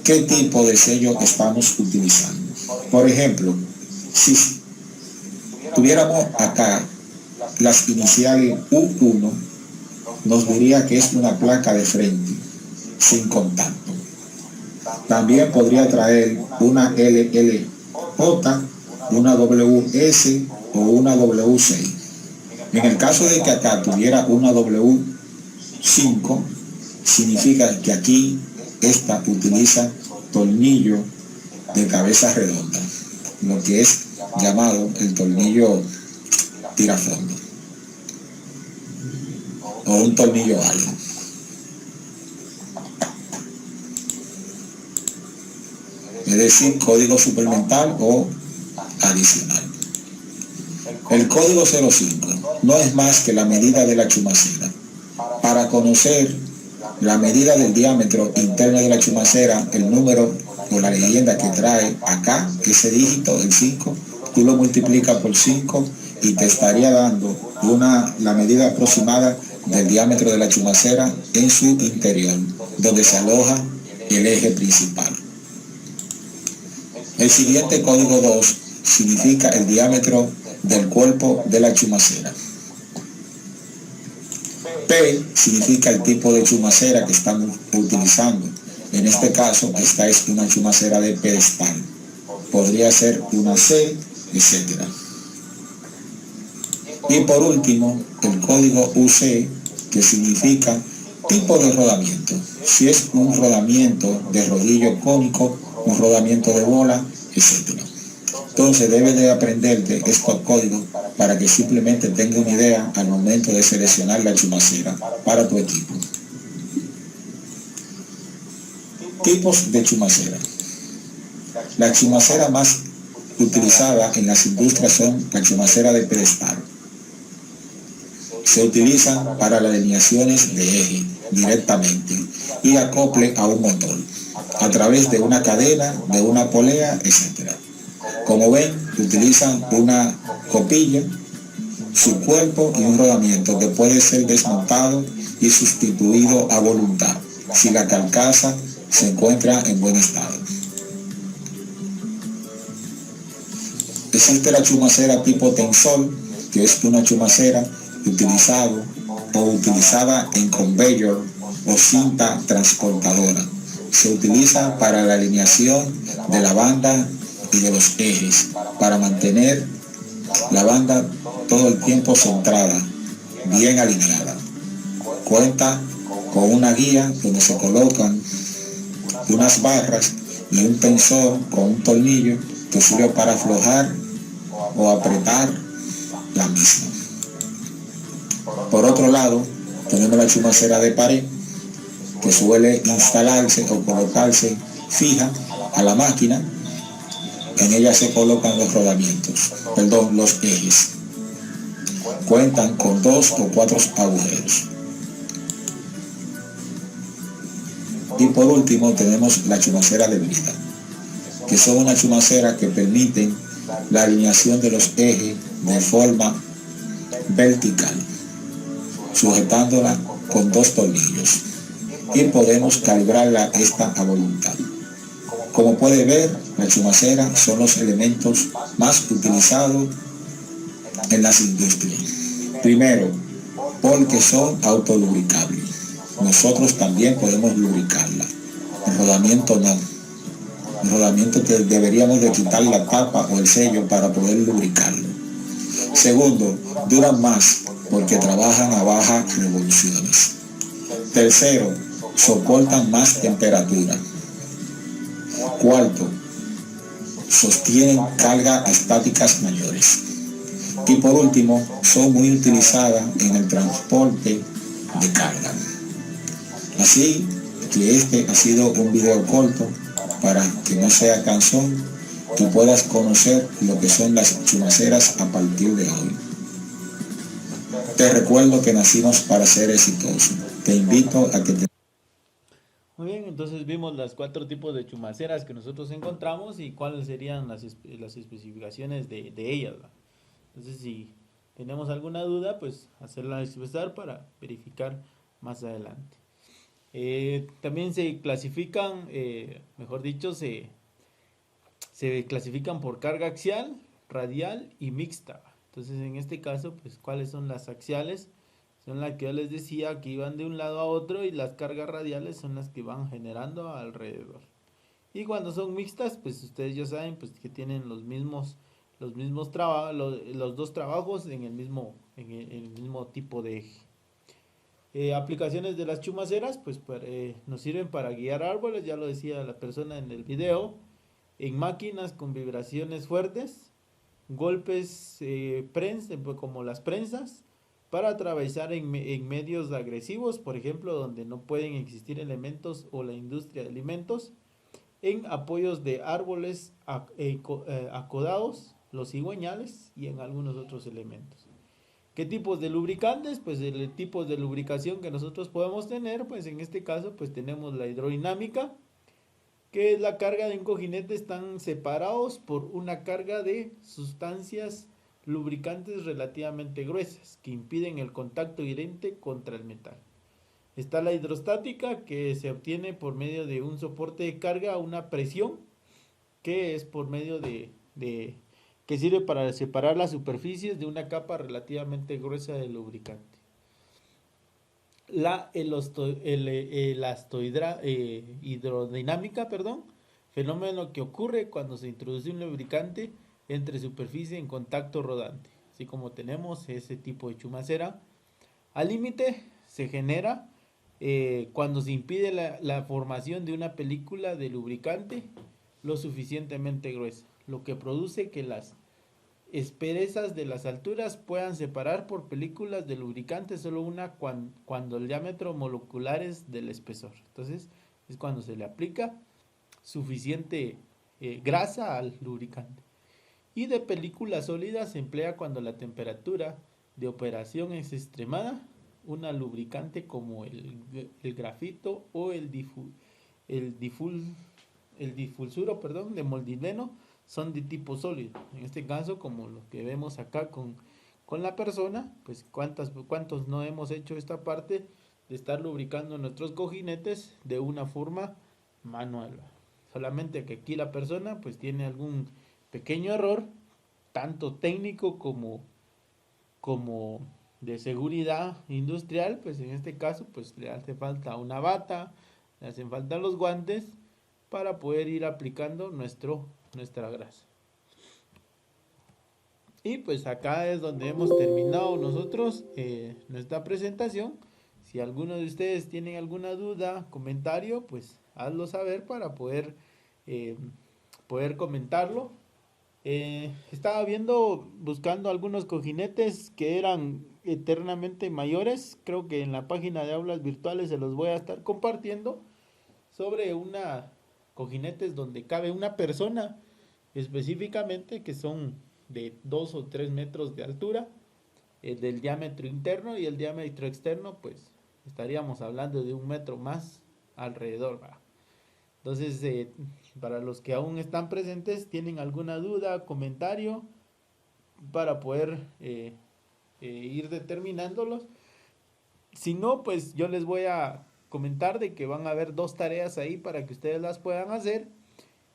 qué tipo de sello estamos utilizando. Por ejemplo, si tuviéramos acá las iniciales U1, nos diría que es una placa de frente, sin contacto. También podría traer una LLJ, una WS o una W6. En el caso de que acá tuviera una W5, significa que aquí esta utiliza tornillo de cabeza redonda, lo que es llamado el tornillo tirafondo o un tornillo algo. Es decir, código suplemental o adicional. El código 05 no es más que la medida de la chumacera. Para conocer la medida del diámetro interno de la chumacera, el número o la leyenda que trae acá, ese dígito, el 5, tú lo multiplicas por 5 y te estaría dando la medida aproximada del diámetro de la chumacera en su interior, donde se aloja el eje principal. El siguiente código 2 significa el diámetro del cuerpo de la chumacera. P significa el tipo de chumacera que estamos utilizando. En este caso, esta es una chumacera de pedestal. Podría ser una C, etc. Y por último, el código UC, que significa tipo de rodamiento. Si es un rodamiento de rodillo cónico, un rodamiento de bola, etc. Entonces debes de aprenderte estos códigos para que simplemente tenga una idea al momento de seleccionar la chumacera para tu equipo. Tipos de chumacera. La chumacera más utilizada en las industrias son la chumacera de pedestal. Se utilizan para las alineaciones de eje directamente y acople a un motor a través de una cadena, de una polea, etc. Como ven, utilizan una copilla, su cuerpo y un rodamiento que puede ser desmontado y sustituido a voluntad si la carcasa se encuentra en buen estado. Existe la chumacera tipo tensor, que es una chumacera utilizada en conveyor o cinta transportadora. Se utiliza para la alineación de la banda y de los ejes, para mantener La banda todo el tiempo centrada, bien alineada. Cuenta con una guía donde se colocan unas barras y un tensor con un tornillo que sirve para aflojar o apretar la misma. Por otro lado, tenemos la chumacera de pared, que suele instalarse o colocarse fija a la máquina. En ella se colocan los ejes. Cuentan con 2 o 4 agujeros. Y por último tenemos la chumacera de brida, que son una chumacera que permiten la alineación de los ejes de forma vertical, sujetándola con 2 tornillos, y podemos calibrarla esta a voluntad. Como puede ver, la chumacera son los elementos más utilizados en las industrias. Primero, porque son autolubricables. Nosotros también podemos lubricarla. El rodamiento no. El rodamiento deberíamos de quitar la tapa o el sello para poder lubricarlo. Segundo, duran más porque trabajan a bajas revoluciones. Tercero, soportan más temperatura. Cuarto, sostienen cargas estáticas mayores. Y por último, son muy utilizadas en el transporte de carga. Así que este ha sido un video corto para que no sea cansón, que puedas conocer lo que son las chumaceras a partir de hoy. Te recuerdo que nacimos para ser exitosos. Te invito a que te... Muy bien, entonces vimos las 4 tipos de chumaceras que nosotros encontramos y cuáles serían las especificaciones de ellas, ¿va? Entonces, si tenemos alguna duda, pues hacerla expresar para verificar más adelante. También se clasifican, mejor dicho, se clasifican por carga axial, radial y mixta. Entonces, en este caso, pues, ¿cuáles son las axiales? Son las que yo les decía que iban de un lado a otro, y las cargas radiales son las que van generando alrededor. Y cuando son mixtas, pues ustedes ya saben, pues, que tienen los mismos los 2 trabajos en el mismo tipo de eje. Aplicaciones de las chumaceras, pues nos sirven para guiar árboles, ya lo decía la persona en el video, en máquinas con vibraciones fuertes, golpes como las prensas, para atravesar en medios agresivos, por ejemplo, donde no pueden existir elementos o la industria de alimentos, en apoyos de árboles acodados, los cigüeñales, y en algunos otros elementos. ¿Qué tipos de lubricantes? Pues el tipo de lubricación que nosotros podemos tener, pues en este caso pues tenemos la hidrodinámica, que es la carga de un cojinete, están separados por una carga de sustancias lubricantes relativamente gruesas que impiden el contacto directo contra el metal. Está la hidrostática, que se obtiene por medio de un soporte de carga a una presión, que es por medio que sirve para separar las superficies de una capa relativamente gruesa de lubricante. La hidrodinámica, fenómeno que ocurre cuando se introduce un lubricante entre superficie en contacto rodante. Así como tenemos ese tipo de chumacera. Al límite se genera cuando se impide la formación de una película de lubricante lo suficientemente gruesa, lo que produce que las asperezas de las alturas puedan separar por películas de lubricante solo una cuando el diámetro molecular es del espesor. Entonces es cuando se le aplica suficiente grasa al lubricante. Y de película sólida se emplea cuando la temperatura de operación es extremada. Una lubricante como el grafito o el difusuro de molibdeno son de tipo sólido. En este caso, como lo que vemos acá con la persona, pues cuántos no hemos hecho esta parte de estar lubricando nuestros cojinetes de una forma manual. Solamente que aquí la persona pues tiene algún pequeño error, tanto técnico como de seguridad industrial. Pues en este caso pues le hace falta una bata, le hacen falta los guantes para poder ir aplicando nuestra grasa. Y pues acá es donde hemos terminado nosotros nuestra presentación. Si alguno de ustedes tienen alguna duda, comentario, pues hazlo saber para eh, poder comentarlo. Estaba viendo, buscando algunos cojinetes que eran eternamente mayores. Creo que en la página de aulas virtuales se los voy a estar compartiendo sobre una cojinetes donde cabe una persona específicamente, que son de 2 o 3 metros de altura, del diámetro interno, y el diámetro externo pues estaríamos hablando de 1 metro más alrededor, ¿va? Entonces, para los que aún están presentes, tienen alguna duda, comentario, para poder ir determinándolos. Si no, pues yo les voy a comentar de que van a haber 2 tareas ahí para que ustedes las puedan hacer,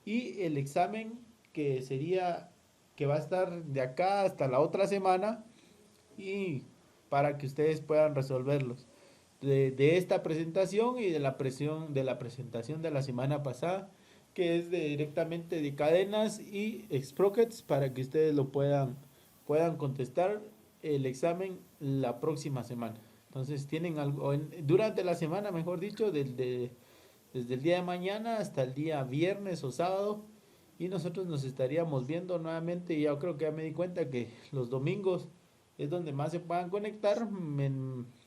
y el examen que sería, que va a estar de acá hasta la otra semana, y para que ustedes puedan resolverlos. De esta presentación y de la presentación de la semana pasada, que es directamente de cadenas y sprockets, para que ustedes lo puedan contestar el examen la próxima semana. Entonces tienen algo durante la semana, mejor dicho, desde el día de mañana hasta el día viernes o sábado, y nosotros nos estaríamos viendo nuevamente. Y yo creo que ya me di cuenta que los domingos es donde más se puedan conectar,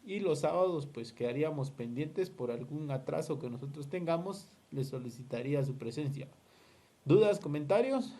y los sábados pues quedaríamos pendientes por algún atraso que nosotros tengamos. Les solicitaría su presencia. ¿Dudas, comentarios?